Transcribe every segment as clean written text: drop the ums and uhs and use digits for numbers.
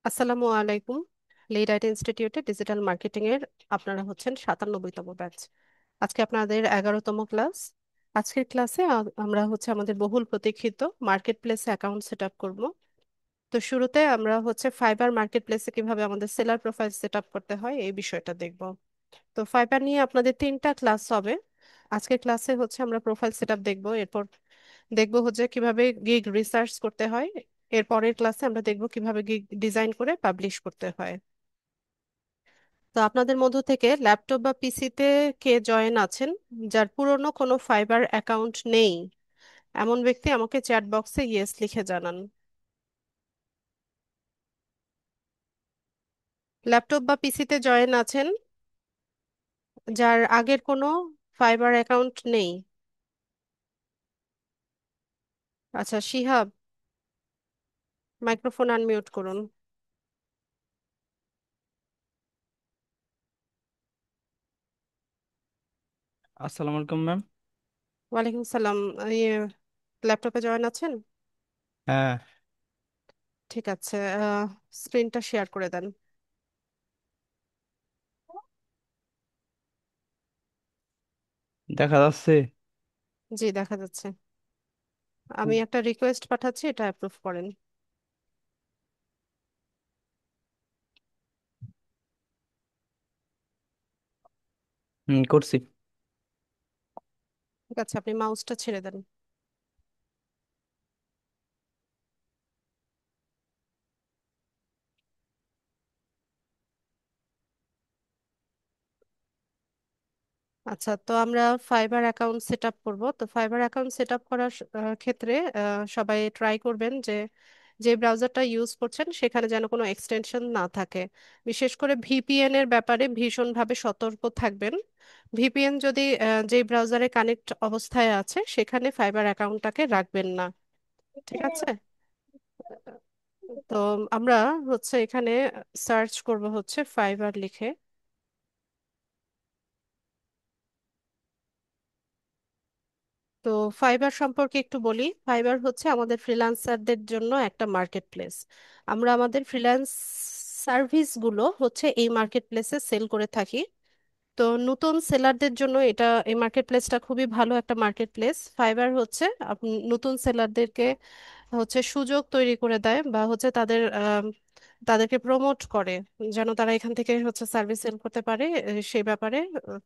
আসসালামু আলাইকুম। Lead IT ইনস্টিটিউটে ডিজিটাল মার্কেটিং এর আপনারা হচ্ছেন 97তম ব্যাচ। আজকে আপনাদের 11তম ক্লাস। আজকের ক্লাসে আমরা হচ্ছে আমাদের বহুল প্রতীক্ষিত মার্কেট প্লেসে অ্যাকাউন্ট সেট আপ করবো। তো শুরুতে আমরা হচ্ছে ফাইবার মার্কেট প্লেসে কিভাবে আমাদের সেলার প্রোফাইল সেট আপ করতে হয় এই বিষয়টা দেখব। তো ফাইবার নিয়ে আপনাদের 3টা ক্লাস হবে। আজকের ক্লাসে হচ্ছে আমরা প্রোফাইল সেট আপ দেখবো, এরপর দেখবো হচ্ছে কিভাবে গিগ রিসার্চ করতে হয়। এর পরের ক্লাসে আমরা দেখবো কিভাবে গিগ ডিজাইন করে পাবলিশ করতে হয়। তো আপনাদের মধ্য থেকে ল্যাপটপ বা পিসিতে কে জয়েন আছেন যার পুরনো কোনো ফাইবার অ্যাকাউন্ট নেই, এমন ব্যক্তি আমাকে চ্যাট বক্সে ইয়েস লিখে জানান। ল্যাপটপ বা পিসিতে জয়েন আছেন যার আগের কোনো ফাইবার অ্যাকাউন্ট নেই। আচ্ছা শিহাব, মাইক্রোফোন আনমিউট করুন। আসসালামু আলাইকুম ম্যাম। ওয়ালাইকুম সালাম। ইয়ে, ল্যাপটপে জয়েন আছেন? হ্যাঁ, ঠিক আছে, স্ক্রিনটা শেয়ার করে দেন। দেখা যাচ্ছে। জি, দেখা যাচ্ছে। আমি একটা রিকোয়েস্ট পাঠাচ্ছি, এটা অ্যাপ্রুভ করেন। করছি। ঠিক আছে, আপনি মাউসটা ছেড়ে দেন। আচ্ছা, তো আমরা ফাইবার অ্যাকাউন্ট সেট আপ করবো। তো ফাইবার অ্যাকাউন্ট সেট আপ করার ক্ষেত্রে সবাই ট্রাই করবেন যে যে ব্রাউজারটা ইউজ করছেন সেখানে যেন কোনো এক্সটেনশন না থাকে। বিশেষ করে ভিপিএন এর ব্যাপারে ভীষণভাবে সতর্ক থাকবেন। ভিপিএন যদি যে ব্রাউজারে কানেক্ট অবস্থায় আছে সেখানে ফাইবার অ্যাকাউন্টটাকে রাখবেন না। ঠিক আছে। তো আমরা হচ্ছে এখানে সার্চ করব হচ্ছে ফাইবার লিখে। তো ফাইবার সম্পর্কে একটু বলি। ফাইবার হচ্ছে আমাদের ফ্রিল্যান্সারদের জন্য একটা মার্কেট প্লেস। আমরা আমাদের ফ্রিল্যান্স সার্ভিসগুলো হচ্ছে এই মার্কেট প্লেসে সেল করে থাকি। তো নতুন সেলারদের জন্য এটা এই মার্কেট প্লেসটা খুবই ভালো একটা মার্কেট প্লেস। ফাইবার হচ্ছে নতুন সেলারদেরকে হচ্ছে সুযোগ তৈরি করে দেয় বা হচ্ছে তাদেরকে প্রমোট করে যেন তারা এখান থেকে হচ্ছে সার্ভিস সেল করতে পারে। সেই ব্যাপারে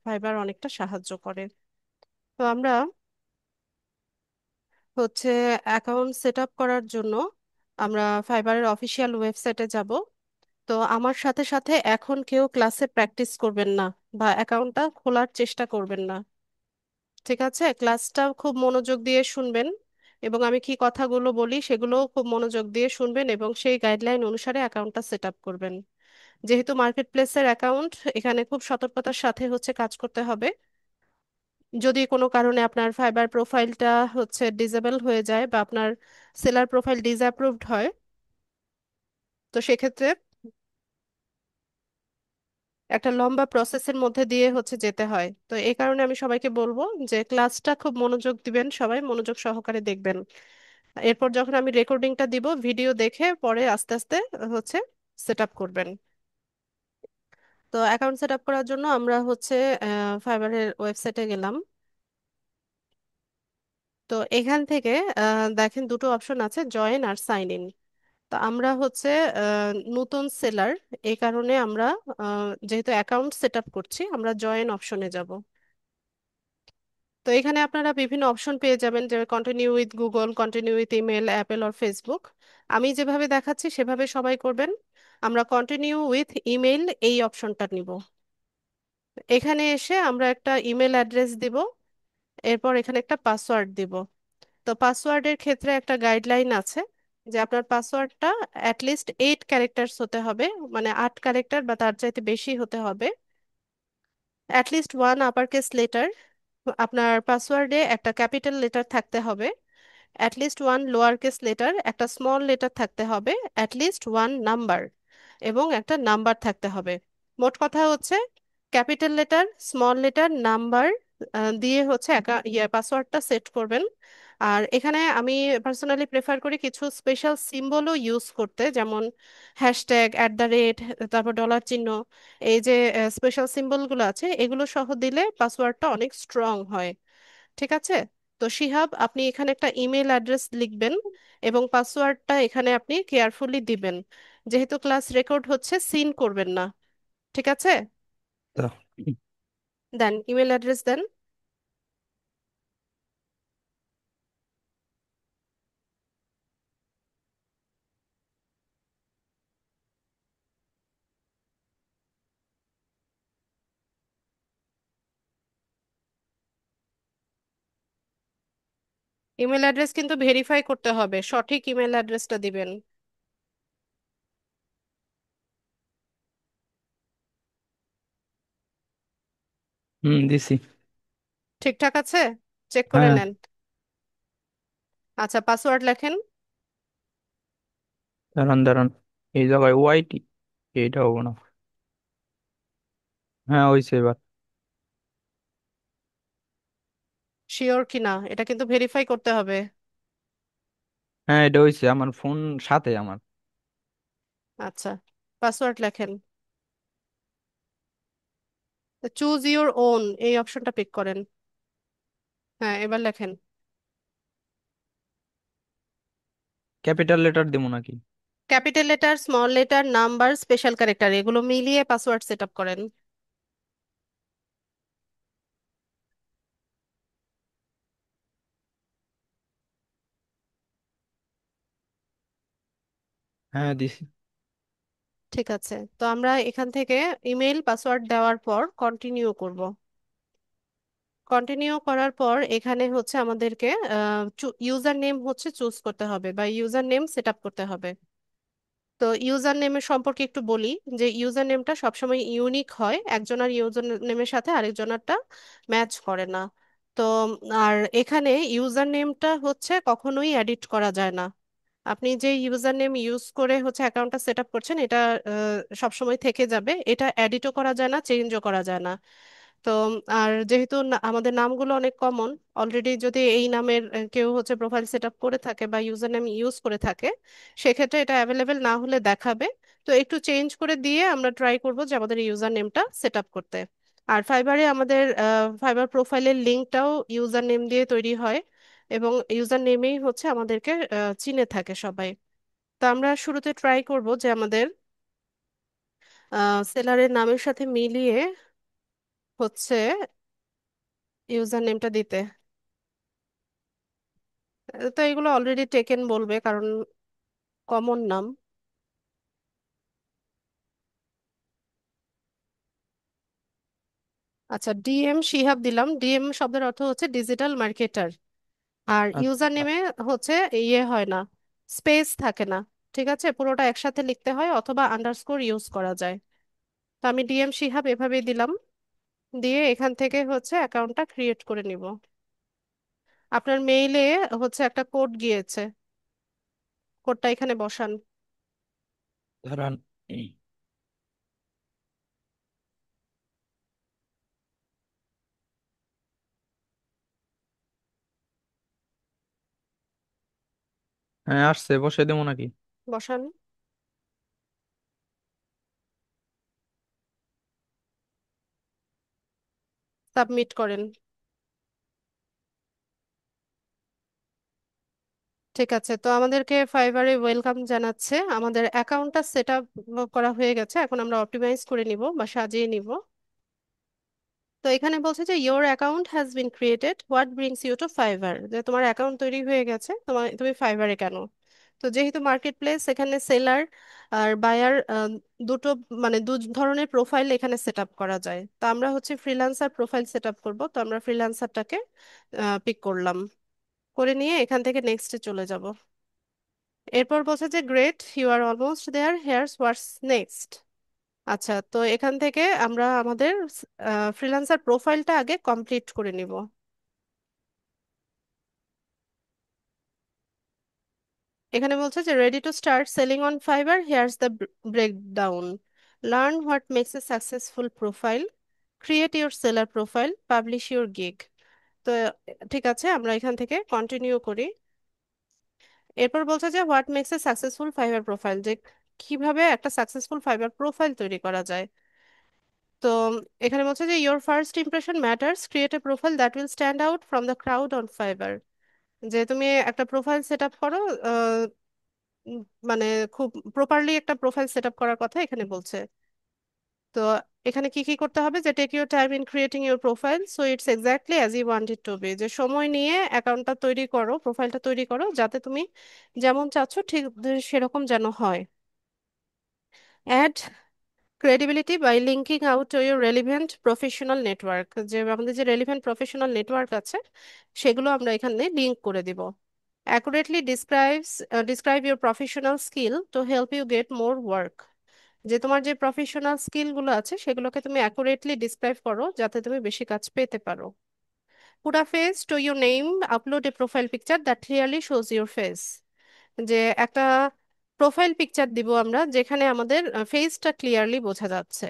ফাইবার অনেকটা সাহায্য করে। তো আমরা হচ্ছে অ্যাকাউন্ট সেট আপ করার জন্য আমরা ফাইবারের অফিসিয়াল ওয়েবসাইটে যাব। তো আমার সাথে সাথে এখন কেউ ক্লাসে প্র্যাকটিস করবেন না বা অ্যাকাউন্টটা খোলার চেষ্টা করবেন না। ঠিক আছে, ক্লাসটা খুব মনোযোগ দিয়ে শুনবেন এবং আমি কি কথাগুলো বলি সেগুলো খুব মনোযোগ দিয়ে শুনবেন এবং সেই গাইডলাইন অনুসারে অ্যাকাউন্টটা সেট আপ করবেন। যেহেতু মার্কেট প্লেসের অ্যাকাউন্ট, এখানে খুব সতর্কতার সাথে হচ্ছে কাজ করতে হবে। যদি কোনো কারণে আপনার ফাইবার প্রোফাইলটা হচ্ছে ডিসেবল হয়ে যায় বা আপনার সেলার প্রোফাইল ডিসঅ্যাপ্রুভড হয়, তো সেক্ষেত্রে একটা লম্বা প্রসেসের মধ্যে দিয়ে হচ্ছে যেতে হয়। তো এই কারণে আমি সবাইকে বলবো যে ক্লাসটা খুব মনোযোগ দিবেন, সবাই মনোযোগ সহকারে দেখবেন। এরপর যখন আমি রেকর্ডিংটা দিব, ভিডিও দেখে পরে আস্তে আস্তে হচ্ছে সেট আপ করবেন। তো অ্যাকাউন্ট সেট আপ করার জন্য আমরা হচ্ছে ফাইবারের ওয়েবসাইটে গেলাম। তো এখান থেকে দেখেন দুটো অপশন আছে, জয়েন আর সাইন ইন। তো আমরা হচ্ছে নতুন সেলার, এই কারণে আমরা যেহেতু অ্যাকাউন্ট সেট আপ করছি আমরা জয়েন অপশনে যাব। তো এখানে আপনারা বিভিন্ন অপশন পেয়ে যাবেন, যে continue with Google, continue with email, Apple or Facebook. আমি যেভাবে দেখাচ্ছি সেভাবে সবাই করবেন। আমরা কন্টিনিউ উইথ ইমেল এই অপশনটা নিব। এখানে এসে আমরা একটা ইমেল অ্যাড্রেস দিব, এরপর এখানে একটা পাসওয়ার্ড দিব। তো পাসওয়ার্ডের ক্ষেত্রে একটা গাইডলাইন আছে যে আপনার পাসওয়ার্ডটা অ্যাটলিস্ট 8 ক্যারেক্টার্স হতে হবে, মানে 8 ক্যারেক্টার বা তার চাইতে বেশি হতে হবে। At least one upper case letter, আপনার পাসওয়ার্ডে একটা ক্যাপিটাল লেটার থাকতে হবে। At least one lower case letter, একটা স্মল লেটার থাকতে হবে। অ্যাটলিস্ট ওয়ান নাম্বার এবং একটা নাম্বার থাকতে হবে। মোট কথা হচ্ছে capital letter, small letter, number দিয়ে হচ্ছে পাসওয়ার্ডটা সেট করবেন। আর এখানে আমি পার্সোনালি প্রেফার করি কিছু স্পেশাল সিম্বলও ইউজ করতে, যেমন হ্যাশট্যাগ, @, তারপর ডলার চিহ্ন। এই যে স্পেশাল সিম্বলগুলো আছে, এগুলো সহ দিলে পাসওয়ার্ডটা অনেক স্ট্রং হয়। ঠিক আছে? তো শিহাব, আপনি এখানে একটা ইমেল অ্যাড্রেস লিখবেন এবং পাসওয়ার্ডটা এখানে আপনি কেয়ারফুলি দিবেন। যেহেতু ক্লাস রেকর্ড হচ্ছে, সিন করবেন না। ঠিক আছে? তো দেন, ইমেল অ্যাড্রেস দেন। ইমেল অ্যাড্রেস কিন্তু ভেরিফাই করতে হবে, সঠিক ইমেল অ্যাড্রেসটা দিবেন। দিছি। ঠিকঠাক আছে? চেক করে হ্যাঁ, নেন। আচ্ছা, পাসওয়ার্ড লেখেন। দাঁড়ান দাঁড়ান, এই জায়গায় ওয়াইটি, এইটা হবো না। হ্যাঁ, হয়েছে এবার। শিওর কিনা এটা কিন্তু ভেরিফাই করতে হবে। হ্যাঁ, এটা হয়েছে, আমার ফোন সাথে আমার। আচ্ছা, পাসওয়ার্ড লেখেন। চুজ ইউর ওন এই অপশনটা পিক করেন। হ্যাঁ, এবার লেখেন। ক্যাপিটাল লেটার দেবো নাকি? Capital letter, small letter, number, special character এগুলো মিলিয়ে পাসওয়ার্ড সেট আপ করেন। হ্যাঁ, দিছি। ঠিক আছে, তো আমরা এখান থেকে ইমেল পাসওয়ার্ড দেওয়ার পর কন্টিনিউ করব। কন্টিনিউ করার পর এখানে হচ্ছে আমাদেরকে ইউজার নেম হচ্ছে চুজ করতে হবে বা ইউজার নেম সেট আপ করতে হবে। তো ইউজার নেমের সম্পর্কে একটু বলি, যে ইউজার নেমটা সবসময় ইউনিক হয়, একজনের ইউজার নেমের সাথে আরেকজনেরটা ম্যাচ করে না। তো আর এখানে ইউজার নেমটা হচ্ছে কখনোই এডিট করা যায় না। আপনি যে ইউজার নেম ইউজ করে হচ্ছে অ্যাকাউন্টটা সেট আপ করছেন, এটা সবসময় থেকে যাবে, এটা এডিটও করা যায় না, চেঞ্জও করা যায় না। তো আর যেহেতু আমাদের নামগুলো অনেক কমন, অলরেডি যদি এই নামের কেউ হচ্ছে প্রোফাইল সেট আপ করে থাকে বা ইউজার নেম ইউজ করে থাকে, সেক্ষেত্রে এটা অ্যাভেলেবেল না হলে দেখাবে। তো একটু চেঞ্জ করে দিয়ে আমরা ট্রাই করব যে আমাদের ইউজার নেমটা সেট আপ করতে। আর ফাইবারে আমাদের ফাইবার প্রোফাইলের লিঙ্কটাও ইউজার নেম দিয়ে তৈরি হয়, এবং ইউজার নেমেই হচ্ছে আমাদেরকে চিনে থাকে সবাই। তো আমরা শুরুতে ট্রাই করব যে আমাদের সেলারের নামের সাথে মিলিয়ে হচ্ছে ইউজার নেমটা দিতে। তো এগুলো অলরেডি টেকেন বলবে, কারণ কমন নাম। আচ্ছা, ডিএম শিহাব দিলাম। ডিএম শব্দের অর্থ হচ্ছে ডিজিটাল মার্কেটার। আর ইউজার আচ্ছা, নেমে হচ্ছে ইয়ে হয় না, স্পেস থাকে না। ঠিক আছে, পুরোটা একসাথে লিখতে হয় অথবা আন্ডারস্কোর ইউজ করা যায়। তো আমি ডিএম শিহাব এভাবেই দিলাম। দিয়ে এখান থেকে হচ্ছে অ্যাকাউন্টটা ক্রিয়েট করে নিব। আপনার মেইলে হচ্ছে একটা কোড গিয়েছে, কোডটা এখানে বসান। দাঁড়ান। হ্যাঁ, আসছে, বসে দেবো নাকি? বসান, সাবমিট করেন। ঠিক আছে, তো আমাদেরকে ফাইবারে ওয়েলকাম জানাচ্ছে। আমাদের অ্যাকাউন্টটা সেট আপ করা হয়ে গেছে, এখন আমরা অপটিমাইজ করে নিব বা সাজিয়ে নিব। তো এখানে বলছে যে your account has been created, what brings you to Fiverr, যে তোমার অ্যাকাউন্ট তৈরি হয়ে গেছে, তুমি ফাইবারে কেন? তো যেহেতু মার্কেট প্লেস, এখানে সেলার আর বায়ার দুটো, মানে দু ধরনের প্রোফাইল এখানে সেট আপ করা যায়। তো আমরা হচ্ছে ফ্রিল্যান্সার প্রোফাইল সেট আপ করবো, তো আমরা ফ্রিল্যান্সারটাকে পিক করলাম। করে নিয়ে এখান থেকে নেক্সটে চলে যাব। এরপর বলছে যে great, you are almost there, here's what's next. আচ্ছা, তো এখান থেকে আমরা আমাদের ফ্রিল্যান্সার প্রোফাইলটা আগে কমপ্লিট করে নিব। এখানে বলছে যে ready to start selling on Fiverr, here's the breakdown. Learn what makes a successful profile, create your seller profile, publish your gig. তো ঠিক আছে, আমরা এখান থেকে কন্টিনিউ করি। এরপর বলছে যে what makes a successful Fiverr profile, যে কিভাবে একটা সাকসেসফুল ফাইবার প্রোফাইল তৈরি করা যায়। তো এখানে বলছে যে your first impression matters, create a profile that will stand out from the crowd on fibre. যে তুমি একটা প্রোফাইল সেট আপ করো, আহ, উম, মানে খুব প্রপারলি একটা প্রোফাইল সেট আপ করার কথা এখানে বলছে। তো এখানে কি কি করতে হবে, যে take your time in creating your profile so it's exactly as you want it to be. যে সময় নিয়ে অ্যাকাউন্টটা তৈরি করো, প্রোফাইলটা তৈরি করো, যাতে তুমি যেমন চাচ্ছ ঠিক সেরকম যেন হয়। Add credibility by linking out to your relevant professional network. যে আমাদের যে রেলিভেন্ট প্রফেশনাল নেটওয়ার্ক আছে সেগুলো আমরা এখানে লিঙ্ক করে দিব। Accurately describe your professional skill to help you get more work. যে তোমার যে প্রফেশনাল স্কিলগুলো আছে সেগুলোকে তুমি অ্যাকুরেটলি ডিসক্রাইব করো যাতে তুমি বেশি কাজ পেতে পারো। Put a face to your name, upload A profile picture that clearly shows your face. যে একটা প্রোফাইল পিকচার দিব আমরা যেখানে আমাদের ফেসটা ক্লিয়ারলি বোঝা যাচ্ছে।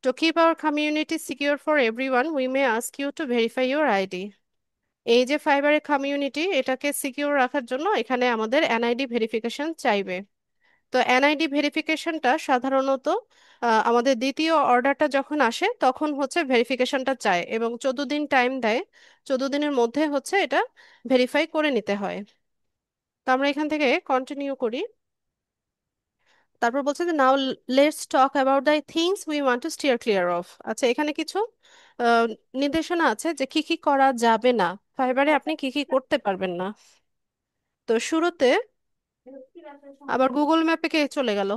To keep our community secure for everyone, we may ask you to verify your ID. এই যে ফাইবারের কমিউনিটি, এটাকে সিকিউর রাখার জন্য এখানে আমাদের এনআইডি ভেরিফিকেশন চাইবে। তো এনআইডি ভেরিফিকেশনটা সাধারণত আমাদের দ্বিতীয় অর্ডারটা যখন আসে তখন হচ্ছে ভেরিফিকেশনটা চায় এবং 14 দিন টাইম দেয়। 14 দিনের মধ্যে হচ্ছে এটা ভেরিফাই করে নিতে হয়। তো আমরা এখান থেকে কন্টিনিউ করি। তারপর বলছে যে now let's talk about the things we want to stair clear of. আচ্ছা, এখানে কিছু আহ, নির্দেশনা আছে যে কি কি করা যাবে না, ফাইবারে আপনি কি কি করতে পারবেন না। তো শুরুতে আবার গুগল ম্যাপে কে চলে গেল?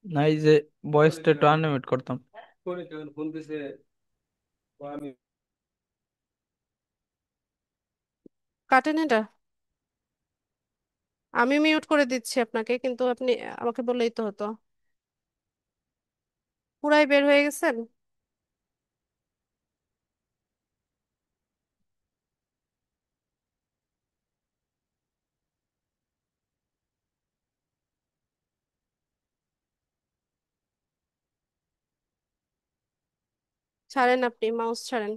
না, এই যে ভয়েসটা একটু আনলিমিট করতাম। কাটেন এটা, আমি মিউট করে দিচ্ছি আপনাকে, কিন্তু আপনি আমাকে বললেই তো হতো। পুরাই বের হয়ে গেছেন? ছাড়েন, আপনি মাউস ছাড়েন।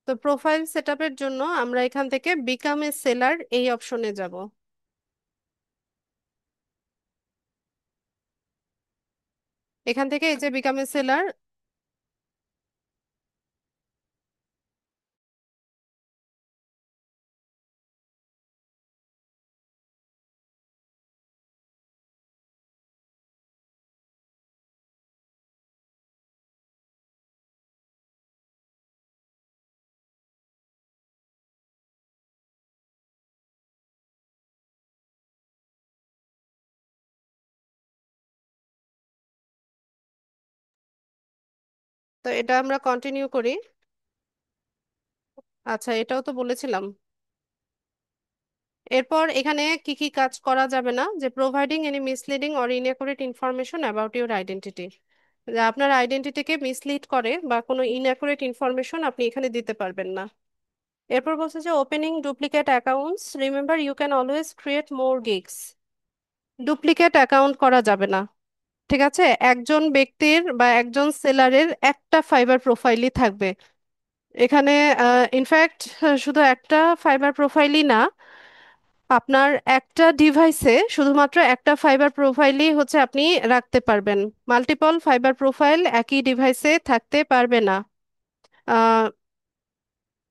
তো প্রোফাইল সেটআপের জন্য আমরা এখান থেকে বিকাম এ সেলার এই অপশনে যাব। এখান থেকে এই যে বিকাম এ সেলার, তো এটা আমরা কন্টিনিউ করি। আচ্ছা, এটাও তো বলেছিলাম। এরপর এখানে কি কি কাজ করা যাবে না, যে providing any misleading or inaccurate information about your identity. আপনার আইডেন্টিটিকে মিসলিড করে বা কোনো ইনঅ্যাকুরেট ইনফরমেশন আপনি এখানে দিতে পারবেন না। এরপর বলছে যে opening duplicate accounts, remember you can always create more gigs. Duplicate account করা যাবে না। ঠিক আছে, একজন ব্যক্তির বা একজন সেলারের একটা ফাইবার প্রোফাইলই থাকবে এখানে। ইনফ্যাক্ট শুধু একটা ফাইবার প্রোফাইলই না, আপনার একটা ডিভাইসে শুধুমাত্র একটা ফাইবার প্রোফাইলই হচ্ছে আপনি রাখতে পারবেন। মাল্টিপল ফাইবার প্রোফাইল একই ডিভাইসে থাকতে পারবে না। আহ,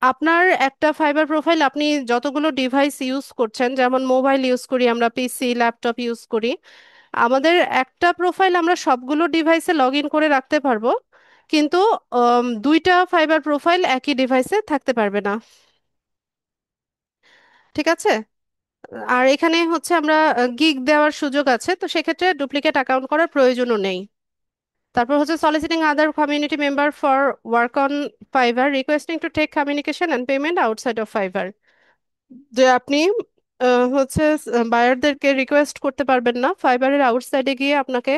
আপনার একটা ফাইবার প্রোফাইল আপনি যতগুলো ডিভাইস ইউজ করছেন, যেমন মোবাইল ইউজ করি আমরা, পিসি ল্যাপটপ ইউজ করি, আমাদের একটা প্রোফাইল আমরা সবগুলো ডিভাইসে লগ ইন করে রাখতে পারবো, কিন্তু দুইটা ফাইবার প্রোফাইল একই ডিভাইসে থাকতে পারবে না। ঠিক আছে। আর এখানে হচ্ছে আমরা গিগ দেওয়ার সুযোগ আছে, তো সেক্ষেত্রে ডুপ্লিকেট অ্যাকাউন্ট করার প্রয়োজনও নেই। তারপর হচ্ছে soliciting other community member for work on Fiverr, requesting to take communication and payment outside of Fiverr. যে আপনি হচ্ছে বায়ারদেরকে রিকোয়েস্ট করতে পারবেন না ফাইবারের আউটসাইডে গিয়ে আপনাকে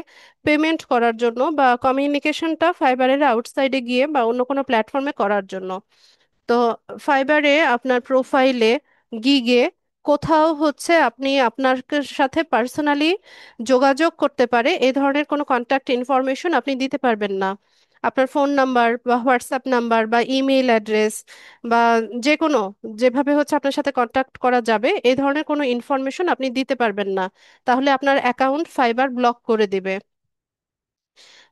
পেমেন্ট করার জন্য, বা কমিউনিকেশনটা ফাইবারের আউটসাইডে গিয়ে বা অন্য কোনো প্ল্যাটফর্মে করার জন্য। তো ফাইবারে আপনার প্রোফাইলে, গিগে, কোথাও হচ্ছে আপনি আপনার সাথে পার্সোনালি যোগাযোগ করতে পারে এই ধরনের কোনো কন্ট্যাক্ট ইনফরমেশন আপনি দিতে পারবেন না। আপনার ফোন নাম্বার বা হোয়াটসঅ্যাপ নাম্বার বা ইমেইল অ্যাড্রেস বা যে কোনো, যেভাবে হচ্ছে আপনার সাথে কন্ট্যাক্ট করা যাবে এই ধরনের কোনো ইনফরমেশন আপনি দিতে পারবেন না, তাহলে আপনার অ্যাকাউন্ট ফাইবার ব্লক করে দিবে।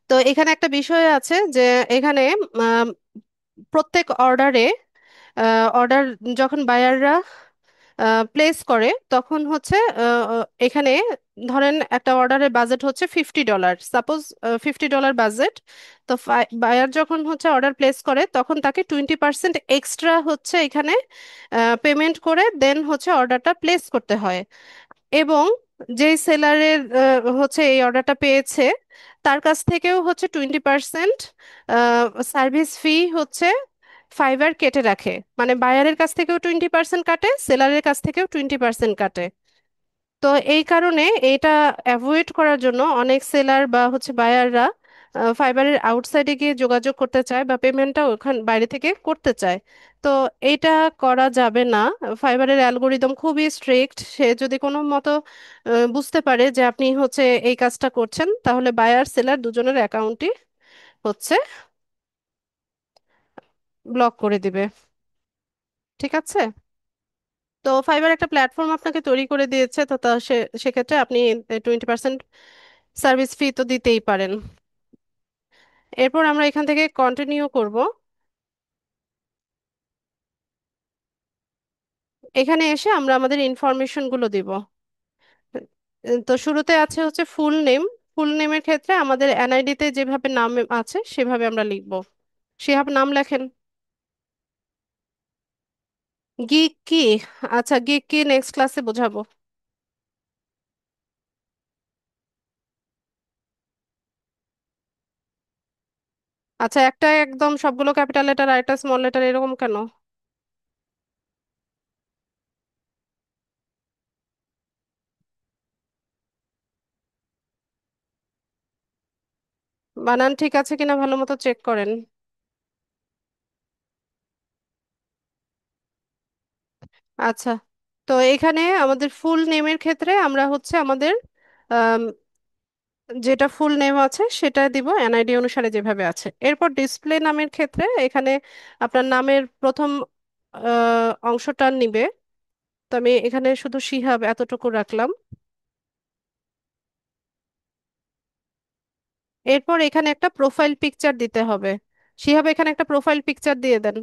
তো এখানে একটা বিষয় আছে যে এখানে আম, প্রত্যেক অর্ডারে, অর্ডার যখন বায়াররা প্লেস করে তখন হচ্ছে এখানে ধরেন একটা অর্ডারের বাজেট হচ্ছে $50, সাপোজ $50 বাজেট। তো বায়ার যখন হচ্ছে অর্ডার প্লেস করে তখন তাকে 20% এক্সট্রা হচ্ছে এখানে পেমেন্ট করে দেন হচ্ছে অর্ডারটা প্লেস করতে হয়। এবং যেই সেলারের হচ্ছে এই অর্ডারটা পেয়েছে তার কাছ থেকেও হচ্ছে 20% সার্ভিস ফি হচ্ছে ফাইবার কেটে রাখে। মানে বায়ারের কাছ থেকেও 20% কাটে, সেলারের কাছ থেকেও 20% কাটে। তো এই কারণে এটা অ্যাভয়েড করার জন্য অনেক সেলার বা হচ্ছে বায়াররা ফাইবারের আউটসাইডে গিয়ে যোগাযোগ করতে চায় বা পেমেন্টটা ওখান বাইরে থেকে করতে চায়। তো এইটা করা যাবে না। ফাইবারের অ্যালগোরিদম খুবই স্ট্রিক্ট। সে যদি কোনো মতো বুঝতে পারে যে আপনি হচ্ছে এই কাজটা করছেন, তাহলে বায়ার সেলার দুজনের অ্যাকাউন্টই হচ্ছে ব্লক করে দিবে। ঠিক আছে? তো ফাইবার একটা প্ল্যাটফর্ম আপনাকে তৈরি করে দিয়েছে, তো সেক্ষেত্রে আপনি 20% সার্ভিস ফি তো দিতেই পারেন। এরপর আমরা এখান থেকে কন্টিনিউ করব। এখানে এসে আমরা আমাদের ইনফরমেশন গুলো দিব। তো শুরুতে আছে হচ্ছে ফুল নেম। ফুল নেমের ক্ষেত্রে আমাদের এনআইডি তে যেভাবে নাম আছে সেভাবে আমরা লিখব। সেভাবে নাম লেখেন। গিক কি? আচ্ছা, গিক কি নেক্সট ক্লাসে বোঝাবো। আচ্ছা, একটা একদম সবগুলো ক্যাপিটাল লেটার আর একটা স্মল লেটার এরকম কেন? বানান ঠিক আছে কিনা ভালো মতো চেক করেন। আচ্ছা, তো এখানে আমাদের ফুল নেমের ক্ষেত্রে আমরা হচ্ছে আমাদের আম, যেটা ফুল নেম আছে সেটা দিব এনআইডি অনুসারে যেভাবে আছে। এরপর ডিসপ্লে নামের ক্ষেত্রে এখানে আপনার নামের প্রথম অংশটা নিবে। তো আমি এখানে শুধু শিহাব এতটুকু রাখলাম। এরপর এখানে একটা প্রোফাইল পিকচার দিতে হবে। শিহাব, এখানে একটা প্রোফাইল পিকচার দিয়ে দেন,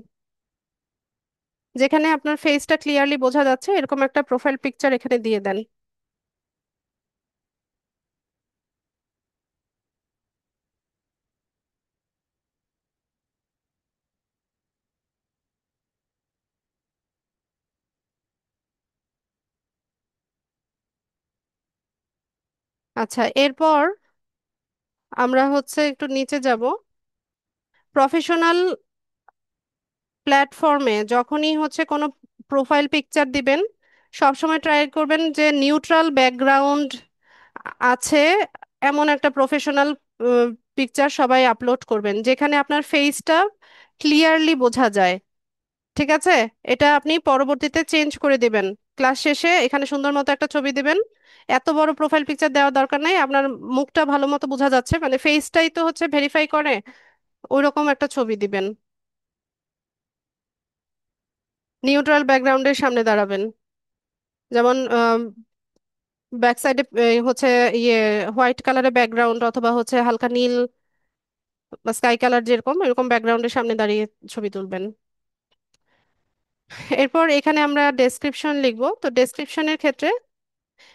যেখানে আপনার ফেসটা ক্লিয়ারলি বোঝা যাচ্ছে এরকম একটা প্রোফাইল পিকচার এখানে দিয়ে দেন। আচ্ছা, এরপর আমরা হচ্ছে একটু নিচে যাব। প্রফেশনাল প্ল্যাটফর্মে যখনই হচ্ছে কোনো প্রোফাইল পিকচার দিবেন, সবসময় ট্রাই করবেন যে নিউট্রাল ব্যাকগ্রাউন্ড আছে এমন একটা প্রফেশনাল পিকচার সবাই আপলোড করবেন, যেখানে আপনার ফেসটা ক্লিয়ারলি বোঝা যায়। ঠিক আছে? এটা আপনি পরবর্তীতে চেঞ্জ করে দিবেন। ক্লাস শেষে এখানে সুন্দর মতো একটা ছবি দিবেন। এত বড় প্রোফাইল পিকচার দেওয়ার দরকার নাই, আপনার মুখটা ভালো মতো বোঝা যাচ্ছে, মানে ফেসটাই তো হচ্ছে ভেরিফাই করে, ওইরকম একটা ছবি দিবেন। নিউট্রাল ব্যাকগ্রাউন্ডের সামনে দাঁড়াবেন। যেমন ব্যাক সাইডে হচ্ছে ইয়ে হোয়াইট কালারের ব্যাকগ্রাউন্ড অথবা হচ্ছে হালকা নীল বা স্কাই কালার, যেরকম এরকম ব্যাকগ্রাউন্ডের সামনে দাঁড়িয়ে ছবি তুলবেন। এরপর এখানে আমরা ডেসক্রিপশন লিখব। তো ডেসক্রিপশনের ক্ষেত্রে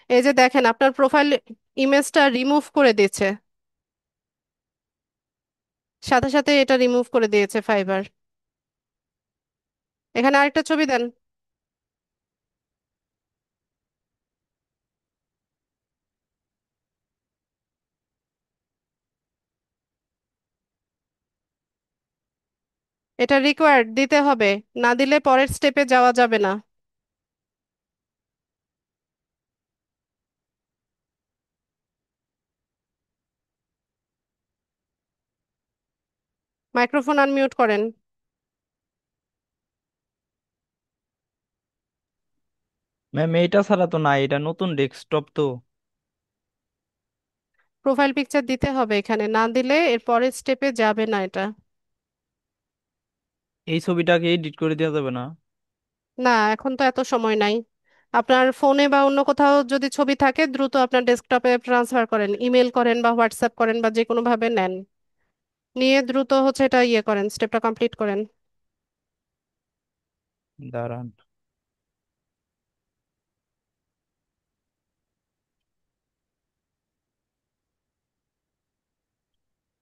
এই যে দেখেন আপনার প্রোফাইল ইমেজটা রিমুভ করে দিয়েছে, সাথে সাথে এটা রিমুভ করে দিয়েছে ফাইবার। এখানে আরেকটা ছবি দেন। এটা রিকোয়ার্ড দিতে হবে, না দিলে পরের স্টেপে যাওয়া যাবে না। মাইক্রোফোন আনমিউট করেন। ম্যাম এইটা ছাড়া তো নাই, এটা নতুন ডেস্কটপ তো। প্রোফাইল পিকচার দিতে হবে এখানে, না দিলে এর পরের স্টেপে যাবে না এটা। এই ছবিটাকে এডিট করে দেওয়া যাবে না? না, এখন তো এত সময় নাই। আপনার ফোনে বা অন্য কোথাও যদি ছবি থাকে দ্রুত আপনার ডেস্কটপে ট্রান্সফার করেন, ইমেল করেন বা হোয়াটসঅ্যাপ করেন বা যে কোনো ভাবে নেন, নিয়ে দ্রুত হচ্ছে এটা ইয়ে করেন, স্টেপটা কমপ্লিট করেন। দাঁড়ান।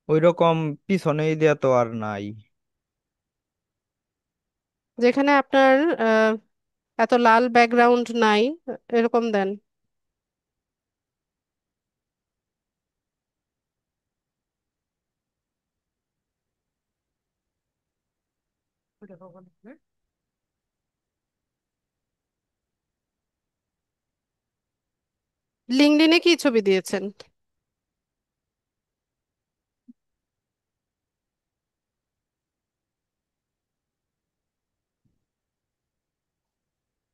ওই রকম পিছনে দেয়া তো আর নাই। যেখানে আপনার এত লাল ব্যাকগ্রাউন্ড নাই, এরকম দেন। লিঙ্কডইনে কি ছবি দিয়েছেন?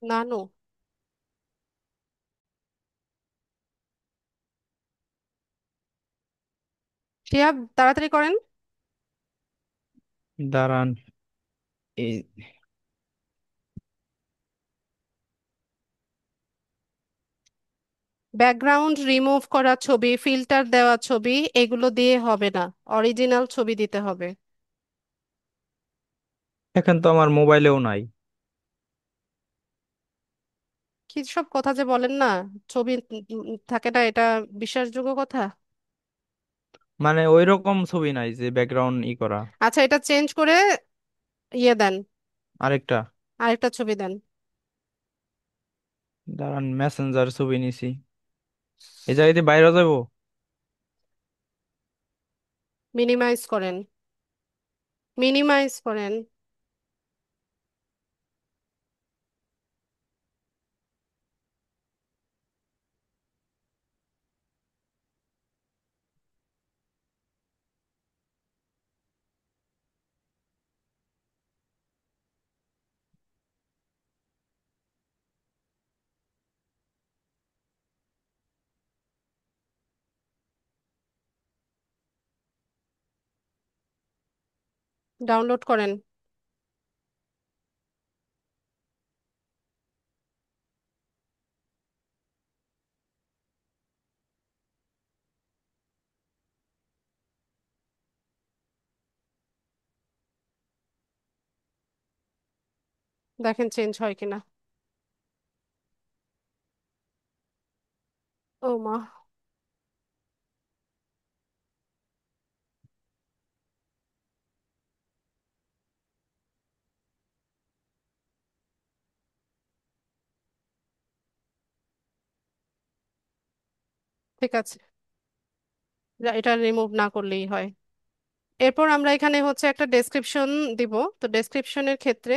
নানু। শিহাব, তাড়াতাড়ি করেন। দাঁড়ান। এই ব্যাকগ্রাউন্ড রিমুভ করা ছবি, ফিল্টার দেওয়া ছবি, এগুলো দিয়ে হবে না, অরিজিনাল ছবি দিতে হবে। এখন তো আমার মোবাইলেও নাই। কি সব কথা যে বলেন না, ছবি থাকে না, এটা বিশ্বাসযোগ্য কথা? মানে ওই রকম ছবি নাই যে ব্যাকগ্রাউন্ড ই করা। আচ্ছা, এটা চেঞ্জ করে ইয়ে দেন, আরেকটা। আরেকটা ছবি দেন। দাঁড়ান, মেসেঞ্জার ছবি নিছি। এই জায়গাতে বাইরে যাবো। মিনিমাইজ করেন, মিনিমাইজ করেন। ডাউনলোড করেন। দেখেন চেঞ্জ হয় কিনা। ও মা। ঠিক আছে, এটা রিমুভ না করলেই হয়। এরপর আমরা এখানে হচ্ছে একটা ডেসক্রিপশন দিব। তো ডেসক্রিপশনের ক্ষেত্রে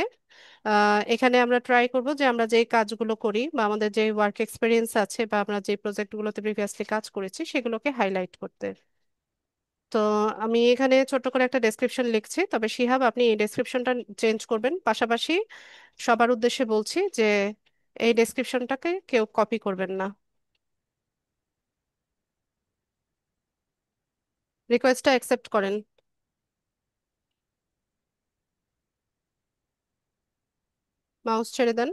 এখানে আমরা ট্রাই করব যে আমরা যে কাজগুলো করি বা আমাদের যে ওয়ার্ক এক্সপিরিয়েন্স আছে বা আমরা যে প্রজেক্টগুলোতে প্রিভিয়াসলি কাজ করেছি সেগুলোকে হাইলাইট করতে। তো আমি এখানে ছোট্ট করে একটা ডেসক্রিপশন লিখছি, তবে শিহাব আপনি এই ডেসক্রিপশনটা চেঞ্জ করবেন। পাশাপাশি সবার উদ্দেশ্যে বলছি যে এই ডেসক্রিপশনটাকে কেউ কপি করবেন না। রিকোয়েস্টটা অ্যাকসেপ্ট করেন। মাউস ছেড়ে দেন।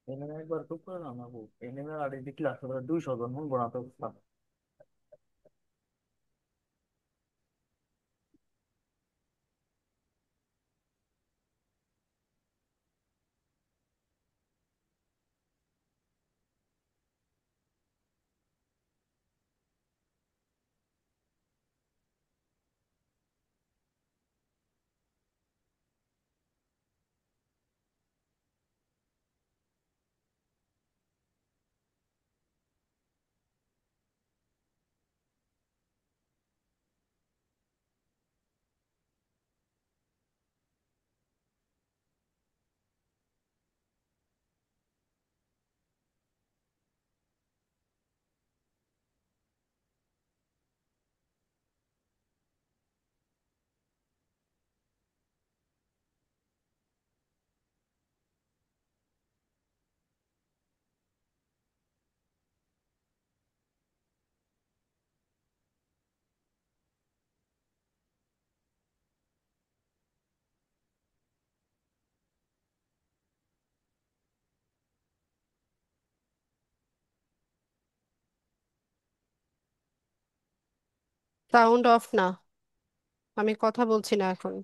এখানে একবার খুব করে না মাগো, এখানে আর এই ক্লাস 200 জন মন বনা তো। সাউন্ড অফ না, আমি কথা বলছি না এখন।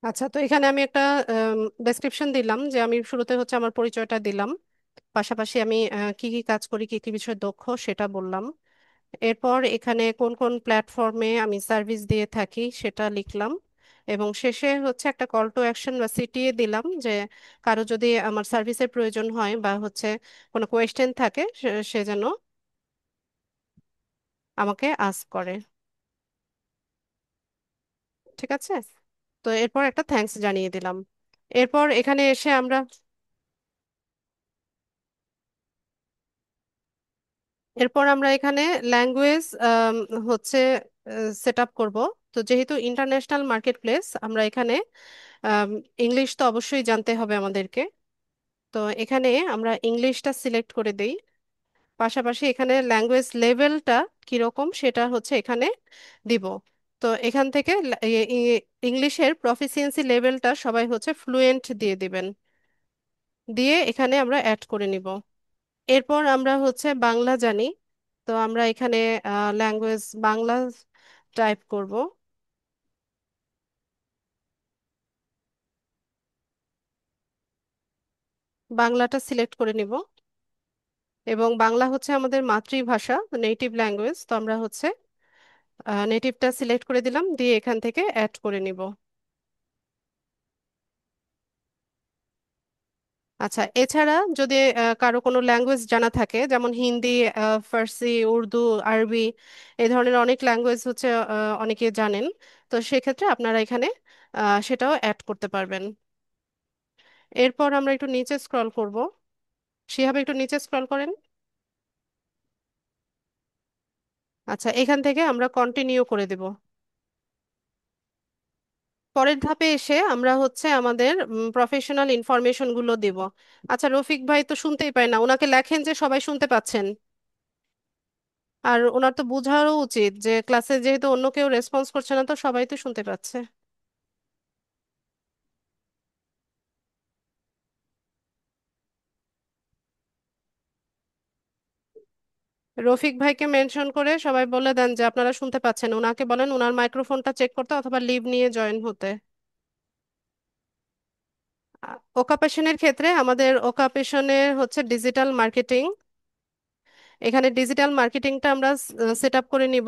আচ্ছা, তো এখানে আমি একটা ডেসক্রিপশন দিলাম, যে আমি শুরুতে হচ্ছে আমার পরিচয়টা দিলাম, পাশাপাশি আমি কি কি কাজ করি, কি কি বিষয়ে দক্ষ সেটা বললাম। এরপর এখানে কোন কোন প্ল্যাটফর্মে আমি সার্ভিস দিয়ে থাকি সেটা লিখলাম। এবং শেষে হচ্ছে একটা কল টু অ্যাকশন বা সিটিএ দিলাম, যে কারো যদি আমার সার্ভিসের প্রয়োজন হয় বা হচ্ছে কোনো কোয়েশ্চেন থাকে, সে যেন আমাকে আস্ক করে। ঠিক আছে। তো এরপর একটা থ্যাঙ্কস জানিয়ে দিলাম। এরপর এখানে এসে আমরা এখানে ল্যাঙ্গুয়েজ হচ্ছে সেট আপ করবো। তো যেহেতু ইন্টারন্যাশনাল মার্কেট প্লেস, আমরা এখানে ইংলিশ তো অবশ্যই জানতে হবে আমাদেরকে। তো এখানে আমরা ইংলিশটা সিলেক্ট করে দেই। পাশাপাশি এখানে ল্যাঙ্গুয়েজ লেভেলটা কিরকম সেটা হচ্ছে এখানে দিব। তো এখান থেকে ইংলিশের প্রফিসিয়েন্সি লেভেলটা সবাই হচ্ছে ফ্লুয়েন্ট দিয়ে দিবেন। দিয়ে এখানে আমরা অ্যাড করে নিব। এরপর আমরা হচ্ছে বাংলা জানি। তো আমরা এখানে ল্যাঙ্গুয়েজ বাংলা টাইপ করব। বাংলাটা সিলেক্ট করে নিব। এবং বাংলা হচ্ছে আমাদের মাতৃভাষা, নেটিভ ল্যাঙ্গুয়েজ, তো আমরা হচ্ছে নেটিভটা সিলেক্ট করে দিলাম, দিয়ে এখান থেকে অ্যাড করে নিব। আচ্ছা, এছাড়া যদি কারো কোনো ল্যাঙ্গুয়েজ জানা থাকে, যেমন হিন্দি, ফার্সি, উর্দু, আরবি, এই ধরনের অনেক ল্যাঙ্গুয়েজ হচ্ছে অনেকে জানেন, তো সেক্ষেত্রে আপনারা এখানে সেটাও অ্যাড করতে পারবেন। এরপর আমরা একটু নিচে স্ক্রল করব। সেভাবে একটু নিচে স্ক্রল করেন। আচ্ছা, এখান থেকে আমরা কন্টিনিউ করে দেব। পরের ধাপে এসে আমরা হচ্ছে আমাদের প্রফেশনাল ইনফরমেশন গুলো দেব। আচ্ছা, রফিক ভাই তো শুনতেই পায় না, ওনাকে লেখেন যে সবাই শুনতে পাচ্ছেন। আর ওনার তো বোঝারও উচিত যে ক্লাসে যেহেতু অন্য কেউ রেসপন্স করছে না, তো সবাই তো শুনতে পাচ্ছে। রফিক ভাইকে মেনশন করে সবাই বলে দেন যে আপনারা শুনতে পাচ্ছেন, ওনাকে বলেন ওনার মাইক্রোফোনটা চেক করতে অথবা লিভ নিয়ে জয়েন হতে। ওকাপেশনের ক্ষেত্রে আমাদের ওকাপেশনের হচ্ছে ডিজিটাল মার্কেটিং। এখানে ডিজিটাল মার্কেটিংটা আমরা সেট আপ করে নিব।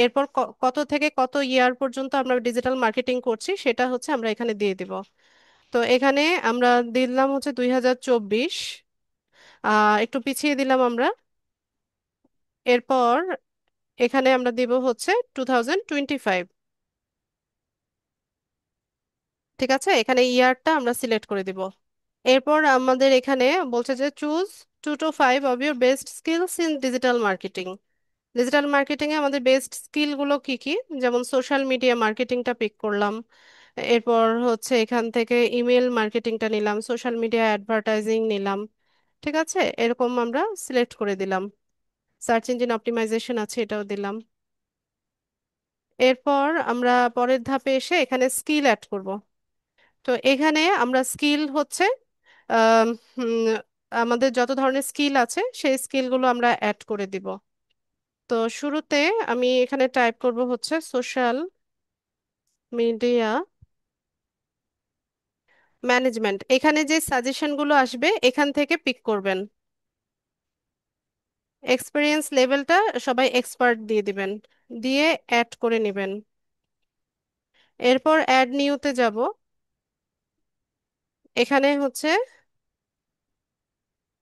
এরপর কত থেকে কত ইয়ার পর্যন্ত আমরা ডিজিটাল মার্কেটিং করছি সেটা হচ্ছে আমরা এখানে দিয়ে দিব। তো এখানে আমরা দিলাম হচ্ছে 2024, একটু পিছিয়ে দিলাম আমরা। এরপর এখানে আমরা দিব হচ্ছে 2025। ঠিক আছে, এখানে ইয়ারটা আমরা সিলেক্ট করে দিব। এরপর আমাদের এখানে বলছে যে choose 2 to 5 of your best skills in digital marketing. Digital marketing এ আমাদের বেস্ট স্কিল গুলো কি কি, যেমন সোশ্যাল মিডিয়া মার্কেটিংটা পিক করলাম। এরপর হচ্ছে এখান থেকে ইমেল মার্কেটিংটা নিলাম, সোশ্যাল মিডিয়া অ্যাডভার্টাইজিং নিলাম। ঠিক আছে, এরকম আমরা সিলেক্ট করে দিলাম। সার্চ ইঞ্জিন অপটিমাইজেশন আছে, এটাও দিলাম। এরপর আমরা পরের ধাপে এসে এখানে স্কিল অ্যাড করব। তো এখানে আমরা স্কিল হচ্ছে আম, হুম, আমাদের যত ধরনের স্কিল আছে সেই স্কিলগুলো আমরা অ্যাড করে দিব। তো শুরুতে আমি এখানে টাইপ করব হচ্ছে সোশ্যাল মিডিয়া ম্যানেজমেন্ট। এখানে যে সাজেশনগুলো আসবে এখান থেকে পিক করবেন। এক্সপিরিয়েন্স লেভেলটা সবাই এক্সপার্ট দিয়ে দিবেন, দিয়ে অ্যাড করে নেবেন। এরপর অ্যাড নিউতে যাব। এখানে হচ্ছে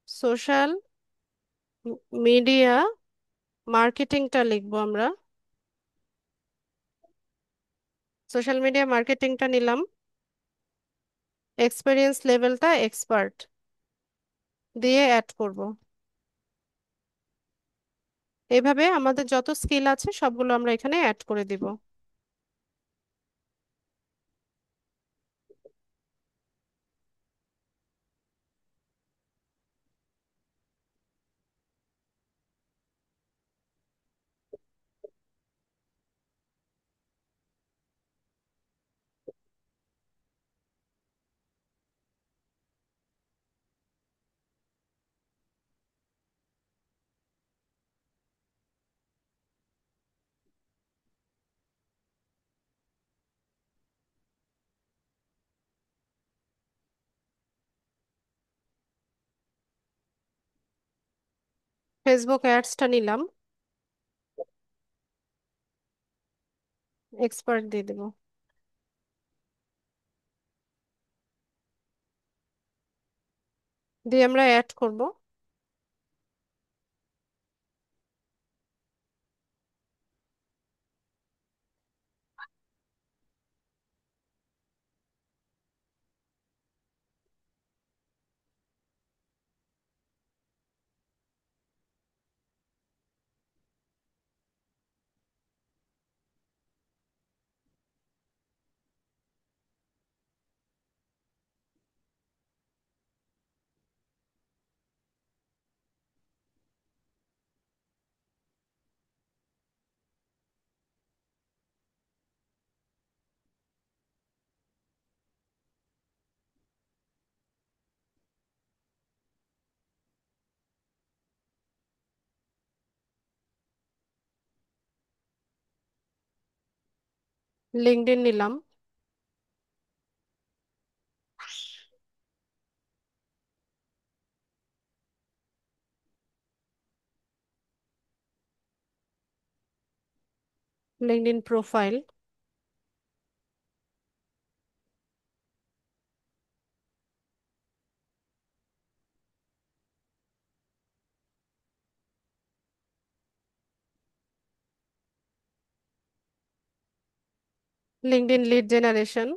সোশ্যাল মিডিয়া মার্কেটিংটা লিখবো আমরা। সোশ্যাল মিডিয়া মার্কেটিংটা নিলাম, এক্সপিরিয়েন্স লেভেলটা এক্সপার্ট দিয়ে অ্যাড করব। এভাবে আমাদের যত স্কিল আছে সবগুলো আমরা এখানে অ্যাড করে দিব। ফেসবুক অ্যাডসটা নিলাম, এক্সপার্ট দিয়ে দেব। দিয়ে আমরা অ্যাড করব। লিঙ্কডইন নিলাম। LinkedIn profile. LinkedIn lead generation.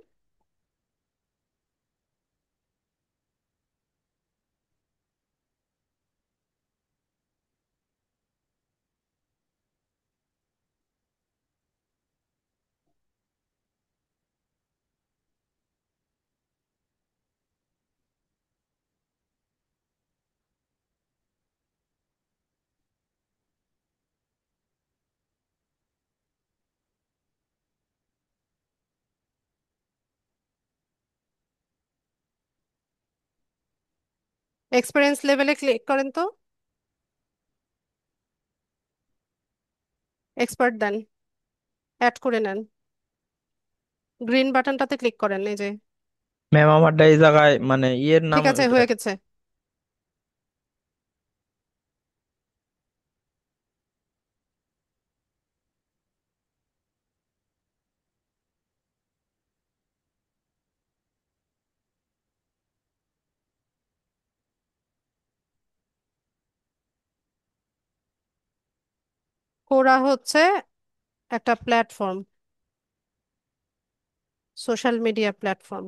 Experience লেভেলে ক্লিক করেন তো, এক্সপার্ট দেন, অ্যাড করে নেন, গ্রিন বাটনটাতে ক্লিক করেন, এই যে। ম্যাম আমারটা এই জায়গায় মানে ইয়ের নাম ঠিক আছে, হয়ে গেছে। কোরা হচ্ছে একটা প্ল্যাটফর্ম, সোশ্যাল মিডিয়া প্ল্যাটফর্ম।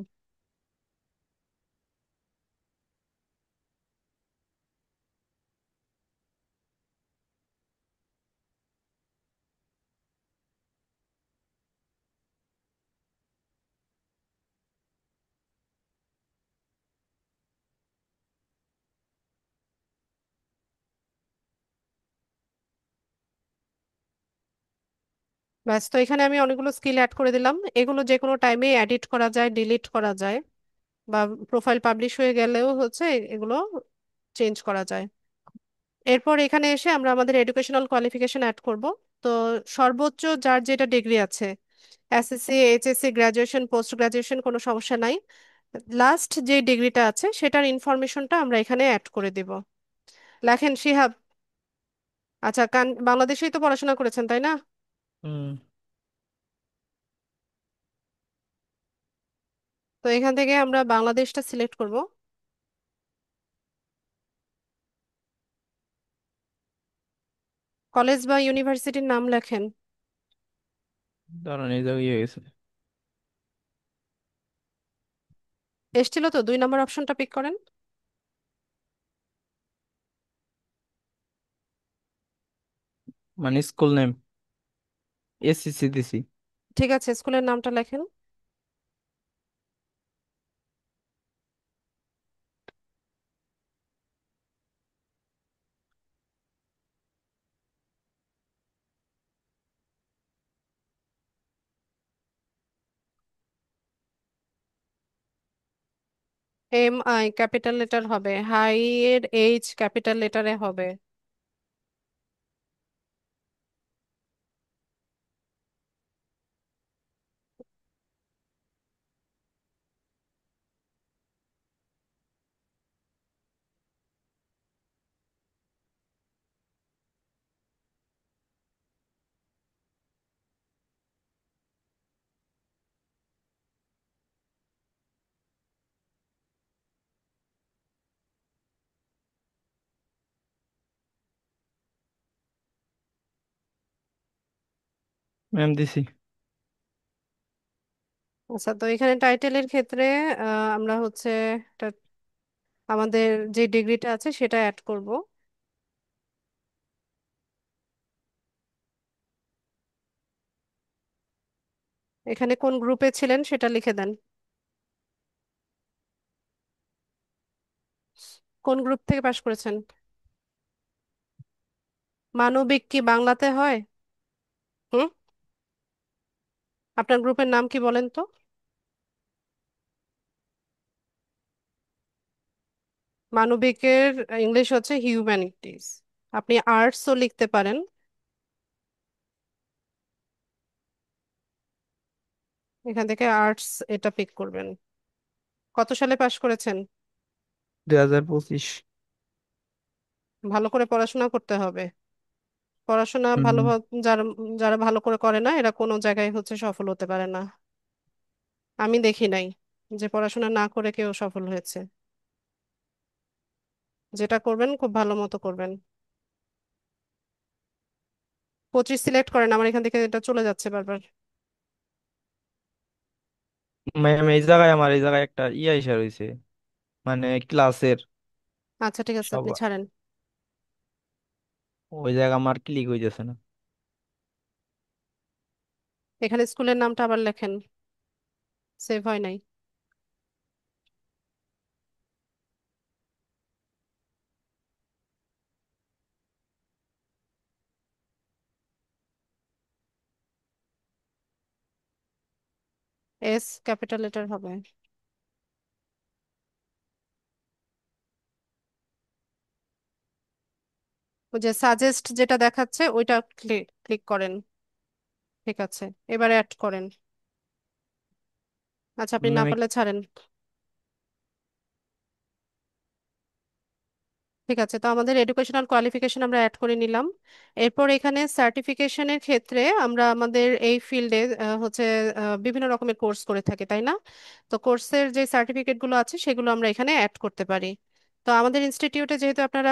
ব্যাস, তো এখানে আমি অনেকগুলো স্কিল অ্যাড করে দিলাম। এগুলো যে কোনো টাইমে এডিট করা যায়, ডিলিট করা যায়, বা প্রোফাইল পাবলিশ হয়ে গেলেও হচ্ছে এগুলো চেঞ্জ করা যায়। এরপর এখানে এসে আমরা আমাদের এডুকেশনাল কোয়ালিফিকেশন অ্যাড করব। তো সর্বোচ্চ যার যেটা ডিগ্রি আছে, SSC, HSC, graduation, post graduation, কোনো সমস্যা নাই। লাস্ট যে ডিগ্রিটা আছে সেটার ইনফরমেশনটা আমরা এখানে অ্যাড করে দিব। লেখেন শিহাব। আচ্ছা, বাংলাদেশেই তো পড়াশোনা করেছেন, তাই না? হুম। তো এখান থেকে আমরা বাংলাদেশটা সিলেক্ট করব। কলেজ বা ইউনিভার্সিটির নাম লেখেন। ধরেন এই জায়গায় ইয়ে গেছে। এসছিল তো, 2 নম্বর অপশনটা পিক করেন। মানে স্কুল নেম এসসিসি দিছি। ঠিক আছে, স্কুলের নামটা লেখেন। MI ক্যাপিটাল লেটার হবে, হাই এর এইচ ক্যাপিটাল লেটারে হবে। ম্যাম দিছি। আচ্ছা, তো এখানে টাইটেলের ক্ষেত্রে আমরা হচ্ছে একটা আমাদের যে ডিগ্রিটা আছে সেটা অ্যাড করব। এখানে কোন গ্রুপে ছিলেন সেটা লিখে দেন। কোন গ্রুপ থেকে পাশ করেছেন? মানবিক কি বাংলাতে হয়? হুম, আপনার গ্রুপের নাম কি বলেন তো? মানবিকের ইংলিশ হচ্ছে হিউম্যানিটিজ। আপনি আর্টসও লিখতে পারেন। এখান থেকে আর্টস এটা পিক করবেন। কত সালে পাশ করেছেন? 2025। ভালো করে পড়াশোনা করতে হবে। পড়াশোনা হুম। ভালো যারা যারা ভালো করে করে না এরা কোনো জায়গায় হচ্ছে সফল হতে পারে না। আমি দেখি নাই যে পড়াশোনা না করে কেউ সফল হয়েছে। যেটা করবেন খুব ভালো মতো করবেন। 25 সিলেক্ট করেন, আমার এখান থেকে এটা চলে যাচ্ছে বারবার। ম্যাম এই জায়গায় আমার এই জায়গায় একটা ইয়ে এসে রয়েছে, মানে ক্লাসের আচ্ছা ঠিক আছে, সব। আপনি ছাড়েন। ওই জায়গা আমার ক্লিক হইতেছে না। এখানে স্কুলের নামটা আবার লেখেন, সেভ হয় নাই। এস ক্যাপিটাল লেটার হবে। ওই যে সাজেস্ট যেটা দেখাচ্ছে ওইটা ক্লিক ক্লিক করেন। ঠিক আছে, এবারে অ্যাড করেন। আচ্ছা, আপনি না ম্যাম পারলে ছাড়েন। ঠিক আছে, তো আমাদের এডুকেশনাল কোয়ালিফিকেশন আমরা অ্যাড করে নিলাম। এরপর এখানে সার্টিফিকেশনের ক্ষেত্রে আমরা আমাদের এই ফিল্ডে হচ্ছে বিভিন্ন রকমের কোর্স করে থাকি, তাই না? তো কোর্সের যে সার্টিফিকেটগুলো আছে সেগুলো আমরা এখানে অ্যাড করতে পারি। তো আমাদের ইনস্টিটিউটে যেহেতু আপনারা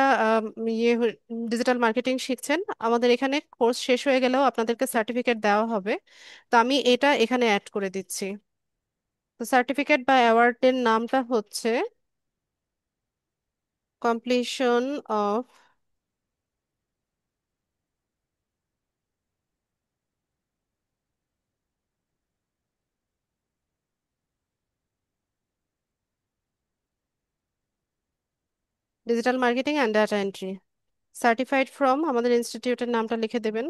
ডিজিটাল মার্কেটিং শিখছেন, আমাদের এখানে কোর্স শেষ হয়ে গেলেও আপনাদেরকে সার্টিফিকেট দেওয়া হবে। তো আমি এটা এখানে অ্যাড করে দিচ্ছি। তো সার্টিফিকেট বা অ্যাওয়ার্ডের নামটা হচ্ছে completion of digital marketing and data entry, certified from, আমাদের ইনস্টিটিউটের নামটা লিখে দেবেন।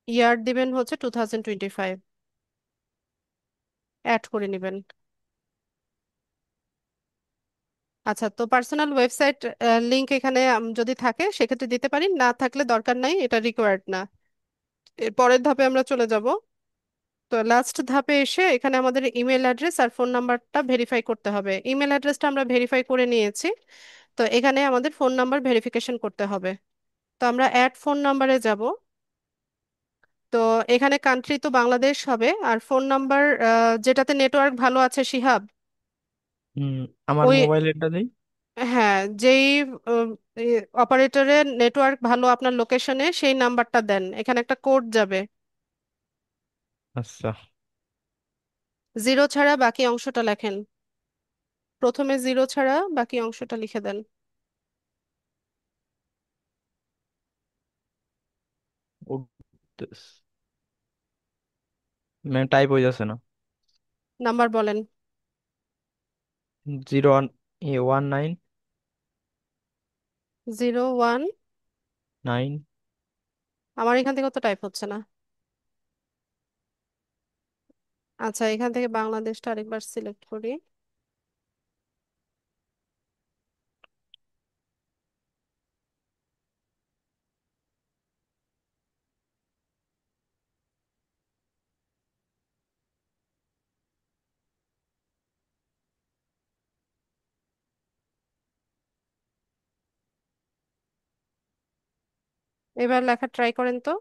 ইয়ার দিবেন হচ্ছে 2025। অ্যাড করে নেবেন। আচ্ছা, তো পার্সোনাল ওয়েবসাইট লিংক এখানে যদি থাকে সেক্ষেত্রে দিতে পারি, না থাকলে দরকার নাই, এটা রিকোয়ার্ড না। এর পরের ধাপে আমরা চলে যাব। তো লাস্ট ধাপে এসে এখানে আমাদের ইমেল অ্যাড্রেস আর ফোন নাম্বারটা ভেরিফাই করতে হবে। ইমেল অ্যাড্রেসটা আমরা ভেরিফাই করে নিয়েছি। তো এখানে আমাদের ফোন নাম্বার ভেরিফিকেশন করতে হবে। তো আমরা অ্যাড ফোন নাম্বারে যাব। তো এখানে কান্ট্রি তো বাংলাদেশ হবে, আর ফোন নাম্বার যেটাতে নেটওয়ার্ক ভালো আছে, শিহাব, হুম, আমার ওই, মোবাইলেরটা দিই। হ্যাঁ, যেই অপারেটরের নেটওয়ার্ক ভালো আপনার লোকেশনে সেই নাম্বারটা দেন, এখানে একটা কোড যাবে। আচ্ছা। জিরো ছাড়া বাকি অংশটা লেখেন। প্রথমে জিরো ছাড়া বাকি অংশটা লিখে দেন। উঠতেছে। ম্যাম টাইপ হয়ে যাচ্ছে না। নাম্বার বলেন। 0 1 9 01। 9। আমার এখান থেকে তো টাইপ হচ্ছে না। আচ্ছা, এখান থেকে বাংলাদেশটা আরেকবার সিলেক্ট করি। এবার লেখা ট্রাই করেন তো।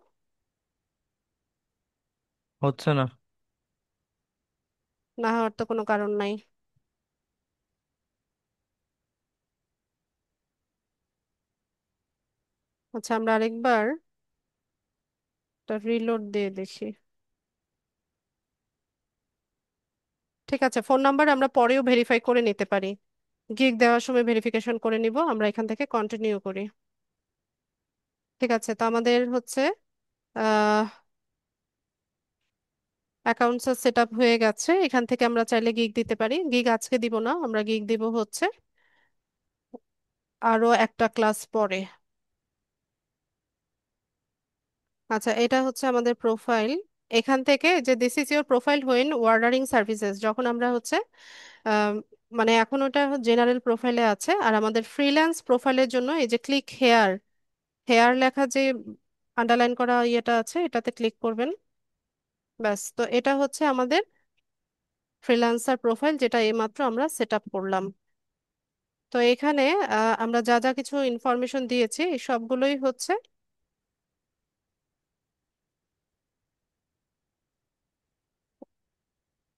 হচ্ছে না। না হওয়ার তো কোনো কারণ নাই। আচ্ছা, আমরা আরেকবার রিলোড দিয়ে দেখি। ঠিক আছে, ফোন নাম্বার আমরা পরেও ভেরিফাই করে নিতে পারি। গিগ দেওয়ার সময় ভেরিফিকেশন করে নিব। আমরা এখান থেকে কন্টিনিউ করি। ঠিক আছে, তো আমাদের হচ্ছে আহ অ্যাকাউন্টস সেট আপ হয়ে গেছে। এখান থেকে আমরা চাইলে গিগ দিতে পারি। গিগ আজকে দিব না, আমরা গিগ দিব হচ্ছে আরো একটা ক্লাস পরে। আচ্ছা, এটা হচ্ছে আমাদের প্রোফাইল। এখান থেকে যে this is your profile when ordering services, যখন আমরা হচ্ছে আম, মানে এখন ওটা জেনারেল প্রোফাইলে আছে, আর আমাদের ফ্রিল্যান্স প্রোফাইলের জন্য এই যে ক্লিক হেয়ার, হেয়ার লেখা যে আন্ডারলাইন করা ইয়েটা আছে এটাতে ক্লিক করবেন। ব্যাস, তো এটা হচ্ছে আমাদের ফ্রিল্যান্সার প্রোফাইল, যেটা এইমাত্র আমরা সেট আপ করলাম। তো এখানে আমরা যা যা কিছু ইনফরমেশন দিয়েছি এই সবগুলোই হচ্ছে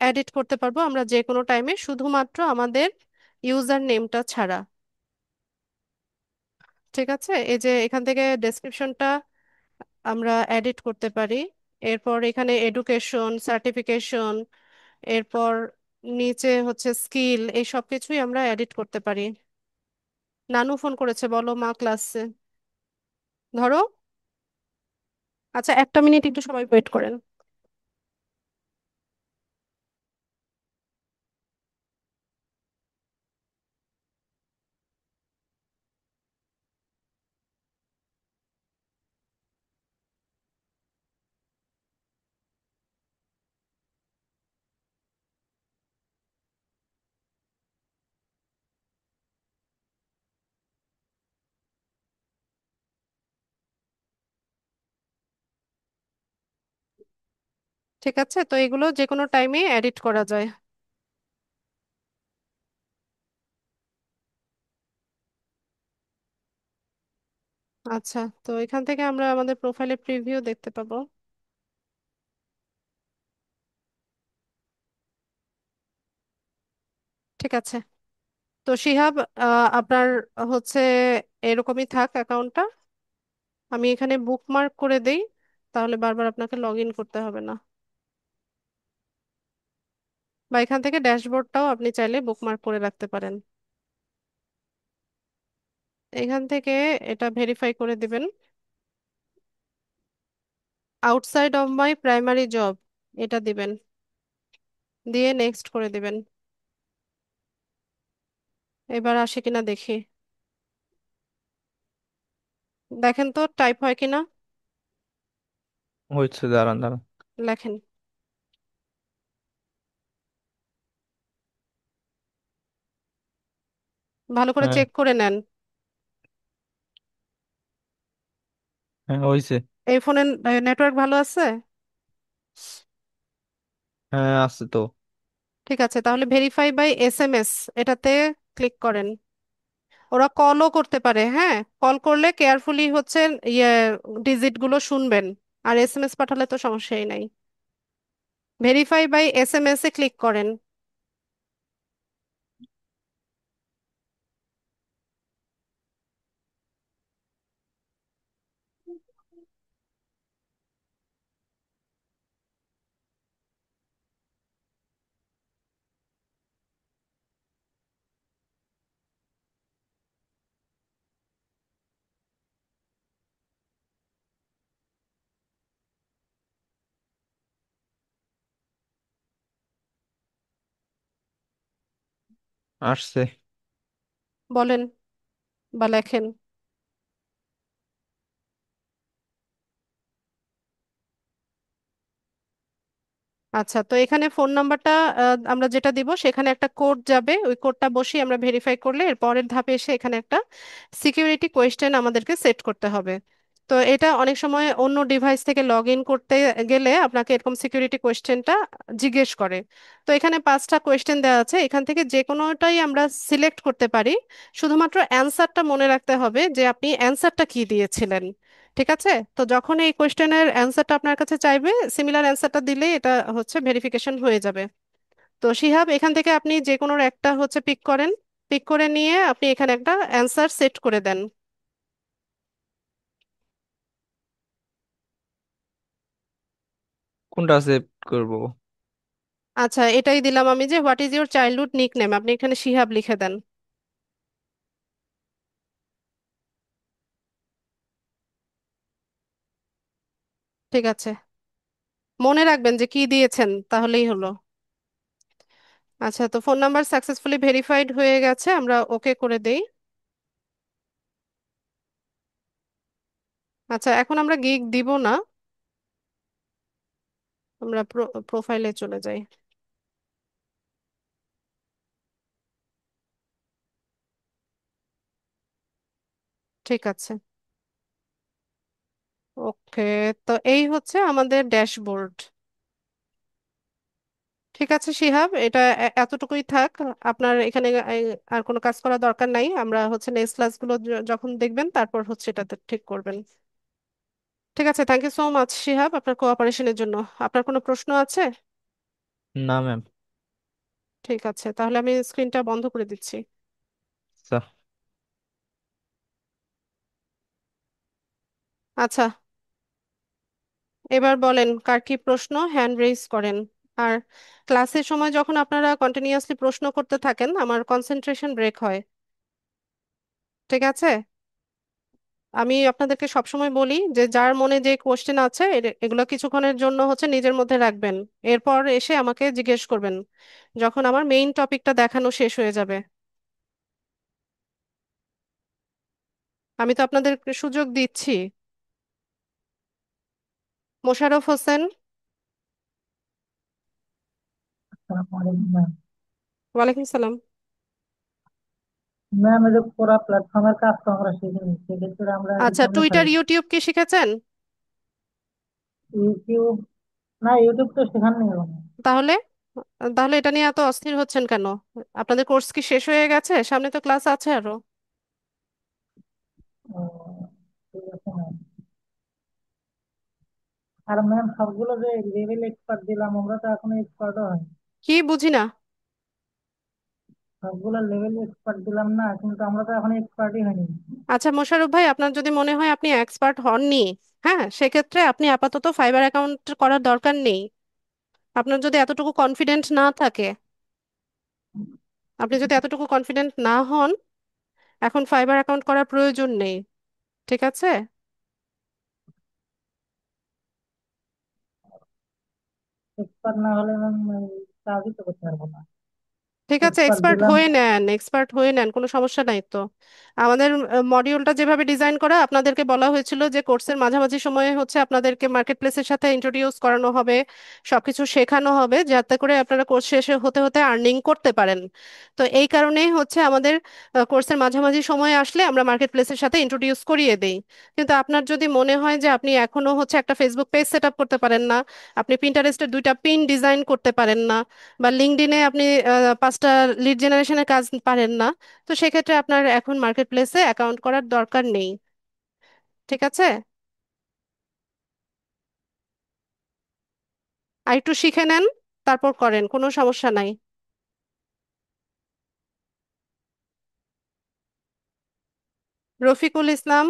এডিট করতে পারবো আমরা যে কোনো টাইমে, শুধুমাত্র আমাদের ইউজার নেমটা ছাড়া। ঠিক আছে, এই যে এখান থেকে ডেসক্রিপশনটা আমরা এডিট করতে পারি। এরপর এখানে এডুকেশন, সার্টিফিকেশন, এরপর নিচে হচ্ছে স্কিল, এই সব কিছুই আমরা এডিট করতে পারি। নানু ফোন করেছে, বলো মা ক্লাসে। ধরো। আচ্ছা, একটা মিনিট একটু সবাই ওয়েট করেন। ঠিক আছে, তো এগুলো যে কোনো টাইমে এডিট করা যায়। আচ্ছা, তো এখান থেকে আমরা আমাদের প্রোফাইলের প্রিভিউ দেখতে পাবো। ঠিক আছে, তো শিহাব, আপনার হচ্ছে এরকমই থাক অ্যাকাউন্টটা। আমি এখানে বুকমার্ক করে দেই, তাহলে বারবার আপনাকে লগ ইন করতে হবে না। বা এখান থেকে ড্যাশবোর্ডটাও আপনি চাইলে বুকমার্ক করে রাখতে পারেন। এখান থেকে এটা ভেরিফাই করে দিবেন, outside of my primary job, এটা দিবেন, দিয়ে নেক্সট করে দিবেন। এবার আসে কিনা দেখি, দেখেন তো টাইপ হয় কিনা। হচ্ছে, দাঁড়ান দাঁড়ান। লেখেন, ভালো করে হ্যাঁ, চেক করে নেন। হ্যাঁ হয়েছে। এই ফোনের নেটওয়ার্ক ভালো আছে? হ্যাঁ আছে তো। ঠিক আছে, তাহলে ভেরিফাই বাই এসএমএস, এটাতে ক্লিক করেন। ওরা কলও করতে পারে, হ্যাঁ, কল করলে কেয়ারফুলি হচ্ছে ইয়ে ডিজিট গুলো শুনবেন। আর এসএমএস পাঠালে তো সমস্যাই নাই। ভেরিফাই বাই এসএমএস এ ক্লিক করেন। আসছে। বলেন বা লেখেন। আচ্ছা, তো এখানে ফোন নাম্বারটা আমরা যেটা দিব সেখানে একটা কোড যাবে, ওই কোডটা বসিয়ে আমরা ভেরিফাই করলে এর পরের ধাপে এসে এখানে একটা সিকিউরিটি কোয়েশ্চেন আমাদেরকে সেট করতে হবে। তো এটা অনেক সময় অন্য ডিভাইস থেকে লগ ইন করতে গেলে আপনাকে এরকম সিকিউরিটি কোয়েশ্চেনটা জিজ্ঞেস করে। তো এখানে 5টা কোয়েশ্চেন দেওয়া আছে, এখান থেকে যে কোনোটাই আমরা সিলেক্ট করতে পারি। শুধুমাত্র অ্যান্সারটা মনে রাখতে হবে যে আপনি অ্যান্সারটা কি দিয়েছিলেন। ঠিক আছে, তো যখন এই কোয়েশ্চেনের অ্যান্সারটা আপনার কাছে চাইবে, সিমিলার অ্যান্সারটা দিলেই এটা হচ্ছে ভেরিফিকেশন হয়ে যাবে। তো শিহাব, এখান থেকে আপনি যে কোনো একটা হচ্ছে পিক করেন, পিক করে নিয়ে আপনি এখানে একটা অ্যান্সার সেট করে দেন। কোনটা সেভ করব? আচ্ছা, এটাই দিলাম আমি, যে what is your childhood nick name, আপনি এখানে শিহাব লিখে দেন। ঠিক আছে, মনে রাখবেন যে কি দিয়েছেন, তাহলেই হলো। আচ্ছা, তো ফোন নাম্বার সাকসেসফুলি ভেরিফাইড হয়ে গেছে, আমরা ওকে করে দেই। আচ্ছা, এখন আমরা গিগ দিব না, আমরা প্রোফাইলে চলে যাই। ঠিক আছে, ওকে, তো এই হচ্ছে আমাদের ড্যাশবোর্ড। ঠিক আছে শিহাব, এটা এতটুকুই থাক। আপনার এখানে আর কোনো কাজ করার দরকার নাই, আমরা হচ্ছে নেক্সট ক্লাসগুলো যখন দেখবেন তারপর হচ্ছে এটাতে ঠিক করবেন। ঠিক আছে, thank you so much Shihab আপনার কোঅপারেশনের জন্য। আপনার কোনো প্রশ্ন আছে? না ম্যাম। ঠিক আছে, তাহলে আমি স্ক্রিনটা বন্ধ করে দিচ্ছি। আচ্ছা, এবার বলেন কার কি প্রশ্ন, হ্যান্ড রেইজ করেন। আর ক্লাসের সময় যখন আপনারা কন্টিনিউয়াসলি প্রশ্ন করতে থাকেন আমার কনসেন্ট্রেশন ব্রেক হয়। ঠিক আছে, আমি আপনাদেরকে সবসময় বলি যে যার মনে যে কোশ্চেন আছে এগুলো কিছুক্ষণের জন্য হচ্ছে নিজের মধ্যে রাখবেন, এরপর এসে আমাকে জিজ্ঞেস করবেন যখন আমার মেইন টপিকটা দেখানো শেষ হয়ে যাবে। আমি তো আপনাদের সুযোগ দিচ্ছি। মোশাররফ হোসেন। ম্যাম, ওয়ালাইকুম সালাম। এই যে পুরা প্ল্যাটফর্মের কাজ তো আমরা শিখিনি, সেক্ষেত্রে আমরা আচ্ছা, কেমনে টুইটার পারি? ইউটিউব কি শিখেছেন? ইউটিউব না, ইউটিউব তো শেখার নেই ওখানে। তাহলে তাহলে এটা নিয়ে এত অস্থির হচ্ছেন কেন? আপনাদের কোর্স কি শেষ হয়ে গেছে? সামনে তো ক্লাস আছে আরো। ও, ঠিক আছে ম্যাম। আর ম্যাম, সবগুলো যে লেভেল এক্সপার্ট দিলাম, আমরা তো এখনো এক্সপার্টও হয়নি। কি বুঝি না। সবগুলো লেভেল এক্সপার্ট দিলাম না, কিন্তু আমরা তো এখনো এক্সপার্টই হয়নি। আচ্ছা মোশাররফ ভাই, আপনার যদি মনে হয় আপনি এক্সপার্ট হননি, হ্যাঁ, সেক্ষেত্রে আপনি আপাতত ফাইবার অ্যাকাউন্ট করার দরকার নেই। আপনার যদি এতটুকু কনফিডেন্ট না থাকে, আপনি যদি এতটুকু কনফিডেন্ট না হন, এখন ফাইবার অ্যাকাউন্ট করার প্রয়োজন নেই। ঠিক আছে? এক্সপার্ট না হলে ম্যাম কাজই তো করতে পারবো না। ঠিক আছে, এক্সপার্ট এক্সপার্ট দিলাম। হয়ে নেন, এক্সপার্ট হয়ে নেন, কোনো সমস্যা নাই তো। আমাদের মডিউলটা যেভাবে ডিজাইন করা, আপনাদেরকে বলা হয়েছিল যে কোর্সের মাঝামাঝি সময়ে হচ্ছে আপনাদেরকে মার্কেট প্লেসের সাথে ইন্ট্রোডিউস করানো হবে, সবকিছু শেখানো হবে, যাতে করে আপনারা কোর্স শেষে হতে হতে আর্নিং করতে পারেন। তো এই কারণেই হচ্ছে আমাদের কোর্সের মাঝামাঝি সময়ে আসলে আমরা মার্কেট প্লেসের সাথে ইন্ট্রোডিউস করিয়ে দেই। কিন্তু আপনার যদি মনে হয় যে আপনি এখনো হচ্ছে একটা ফেসবুক পেজ সেট আপ করতে পারেন না, আপনি পিন্টারেস্টের 2টা পিন ডিজাইন করতে পারেন না, বা লিঙ্কডইনে আপনি 5টা লিড জেনারেশনের কাজ পারেন না, তো সেক্ষেত্রে আপনার এখন মার্কেট প্লেসে অ্যাকাউন্ট করার দরকার নেই। ঠিক আছে? আর একটু শিখে নেন, তারপর করেন, কোনো সমস্যা নাই। রফিকুল ইসলাম।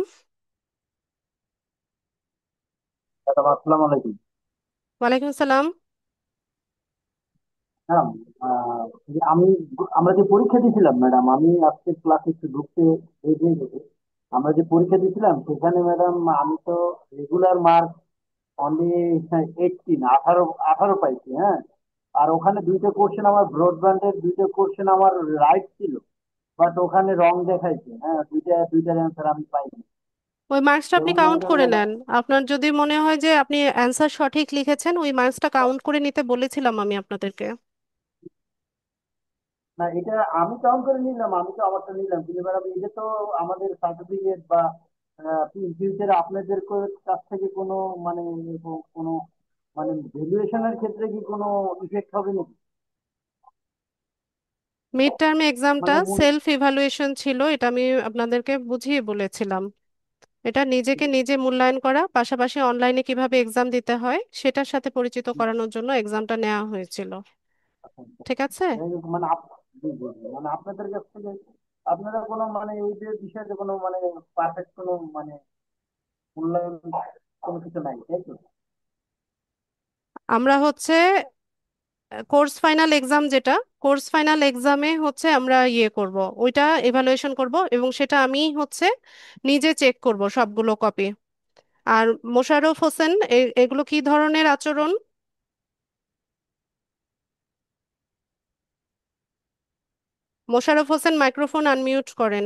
ম্যাডাম আসসালামু আলাইকুম। ওয়ালাইকুম আসসালাম। ম্যাডাম, যে আমরা যে পরীক্ষা দিয়েছিলাম ম্যাডাম, আমি আজকে ক্লাসে একটু ঢুকতে দেরি হয়ে গেছে। আমরা যে পরীক্ষা দিয়েছিলাম সেখানে ম্যাডাম আমি তো রেগুলার মার্ক অনলি 18, 18 পাইছি, হ্যাঁ। আর ওখানে দুইটা কোশ্চেন আমার ব্রডব্যান্ডের, দুইটা কোশ্চেন আমার রাইট ছিল, বাট ওখানে রং দেখাইছে, হ্যাঁ, দুইটার অ্যান্সার আমি পাইনি। ওই মার্কসটা আপনি এবং কাউন্ট করে ম্যাডাম, নেন। আপনার যদি মনে হয় যে আপনি অ্যান্সার সঠিক লিখেছেন, ওই মার্কসটা কাউন্ট করে নিতে বলেছিলাম আমি আপনাদেরকে। না, এটা আমি কাউন্ট করে নিলাম, আমি তো আমারটা নিলাম, কিন্তু ম্যাডাম এটা তো আমাদের সার্টিফিকেট বা ফিউচারে আপনাদের কাছ থেকে কোনো মানে এরকম কোনো মানে ভ্যালুয়েশনের ক্ষেত্রে কি কোনো ইফেক্ট হবে নাকি? মিড টার্ম এক্সামটা মানে সেলফ ইভ্যালুয়েশন ছিল, এটা আমি আপনাদেরকে বুঝিয়ে বলেছিলাম। এটা নিজেকে নিজে মূল্যায়ন করা, পাশাপাশি অনলাইনে কিভাবে এক্সাম দিতে হয় সেটার সাথে পরিচিত করানোর জন্য এক্সামটা নেওয়া হয়েছিল। ঠিক আছে? যাই হোক, মানে জি, জি, জি। মানে আপনাদের কাছ থেকে আপনারা কোনো মানে এই যে বিষয়ে কোনো মানে পারফেক্ট কোনো মানে মূল্যায়ন কোনো কিছু নাই, তাই তো? আমরা হচ্ছে কোর্স ফাইনাল এক্সাম, যেটা কোর্স ফাইনাল এক্সামে হচ্ছে আমরা ইয়ে করব, ওইটা এভালুয়েশন করব, এবং সেটা আমি হচ্ছে নিজে চেক করব সবগুলো কপি। আর মোশাররফ হোসেন, এগুলো কি ধরনের আচরণ? মোশাররফ হোসেন, মাইক্রোফোন আনমিউট করেন।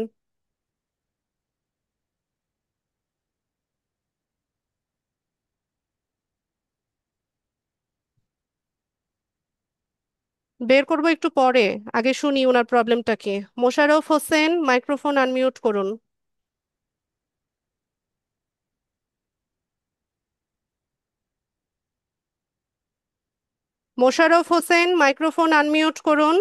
বের করব একটু পরে, আগে শুনি ওনার প্রবলেমটা কি। মোশাররফ হোসেন, মাইক্রোফোন আনমিউট করুন। মোশাররফ হোসেন, মাইক্রোফোন আনমিউট করুন।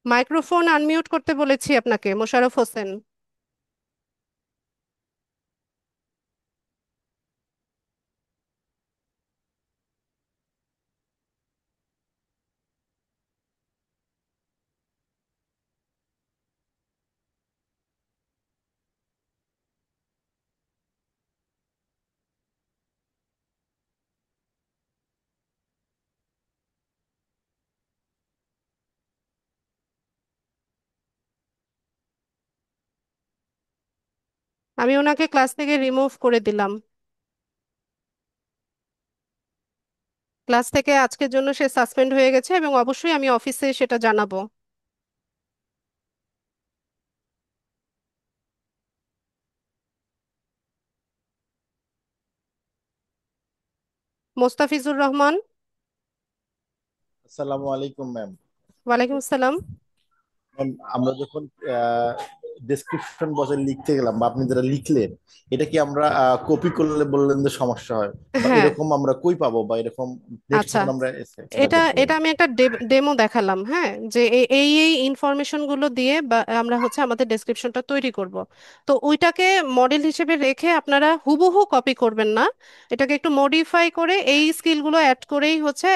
মাইক্রোফোন আনমিউট করতে বলেছি আপনাকে, মোশাররফ হোসেন। আমি ওনাকে ক্লাস থেকে রিমুভ করে দিলাম। ক্লাস থেকে আজকের জন্য সে সাসপেন্ড হয়ে গেছে, এবং অবশ্যই আমি অফিসে সেটা জানাবো। মোস্তাফিজুর রহমান। আসসালামু আলাইকুম ম্যাম। ওয়ালাইকুম আসসালাম। আমরা যখন ডেসক্রিপশন বক্সে লিখতে গেলাম বা আপনি যেটা লিখলেন, এটা কি আমরা কপি করলে বললেন যে সমস্যা হয়, বা হ্যাঁ। এরকম আমরা কই পাবো, বা এরকম নেক্সট আচ্ছা, যখন আমরা সেটা এটা করতে এটা যাবো? আমি একটা ডেমো দেখালাম, হ্যাঁ, যে এই এই ইনফরমেশন গুলো দিয়ে বা আমরা হচ্ছে আমাদের ডেসক্রিপশনটা তৈরি করব। তো ওইটাকে মডেল হিসেবে রেখে আপনারা হুবহু কপি করবেন না, এটাকে একটু মডিফাই করে এই স্কিলগুলো অ্যাড করেই হচ্ছে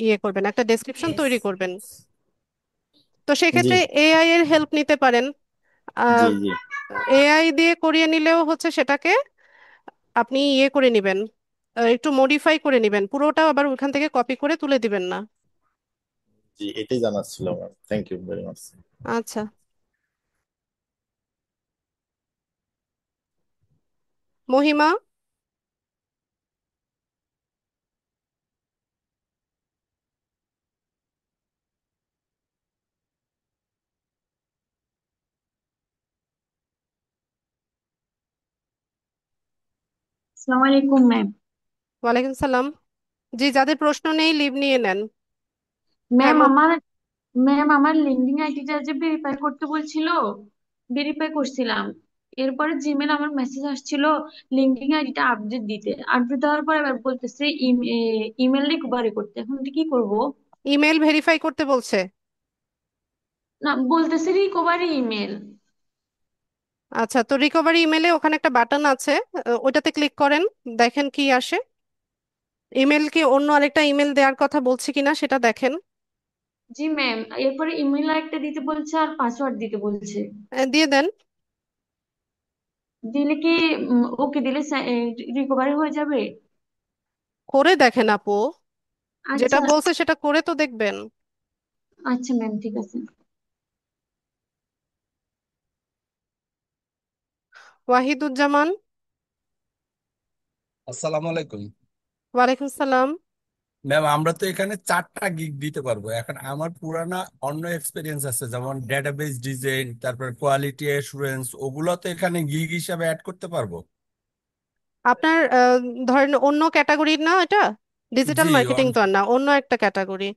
ইয়ে করবেন, একটা ডেসক্রিপশন তৈরি করবেন। তো জি সেক্ষেত্রে এআই এর হেল্প নিতে পারেন। জি জি। এআই দিয়ে করিয়ে নিলেও হচ্ছে সেটাকে আপনি ইয়ে করে নেবেন, একটু মডিফাই করে নেবেন, পুরোটা আবার ওখান থেকে কপি করে তুলে দিবেন না। জি, এটাই জানার ছিল আমার। Thank you very much. আচ্ছা, মহিমা। আসসালামু আলাইকুম ম্যাম। ওয়ালাইকুম সালাম। জি, যাদের প্রশ্ন নেই লিভ নিয়ে নেন। হ্যাঁ, ম্যাম আমার ম্যাম লিঙ্কডিন আইডিটা যে ভেরিফাই করতে বলছিল, ভেরিফাই করছিলাম। এরপরে জিমেল আমার মেসেজ আসছিল লিঙ্কডিন আইডিটা আপডেট দিতে, আপডেট দেওয়ার পর এবার বলতেছে ইমেল রিকভারি করতে। এখন এটা কি করব? ইমেল ভেরিফাই করতে বলছে? না, বলতেছে রিকভারি ইমেল। আচ্ছা, তো রিকভারি ইমেলে ওখানে একটা বাটন আছে, ওইটাতে ক্লিক করেন, দেখেন কি আসে। ইমেল কি অন্য আরেকটা ইমেল দেওয়ার কথা বলছে কিনা সেটা দেখেন। জি ম্যাম, এরপরে ইমেল একটা দিতে বলছে আর পাসওয়ার্ড দিতে বলছে। দিয়ে দেন। দিলে কি ওকে দিলে রিকভারি হয়ে যাবে? করে দেখেন আপু, যেটা আচ্ছা। বলছে সেটা করে তো দেখবেন। আচ্ছা ম্যাম, ঠিক আছে। ওয়াহিদুজ্জামান। আসসালামু আলাইকুম। ওয়ালাইকুম সালাম। ম্যাম, আমরা তো এখানে 4টা গিগ দিতে পারবো। এখন আমার পুরানা অন্য এক্সপিরিয়েন্স আছে, যেমন ডেটাবেস ডিজাইন, তারপর কোয়ালিটি অ্যাসুরেন্স, ওগুলো তো এখানে গিগ হিসাবে অ্যাড করতে পারবো। আপনার ধরেন অন্য ক্যাটাগরি না এটা, ডিজিটাল জি মার্কেটিং তো আর না, অন্য একটা ক্যাটাগরি।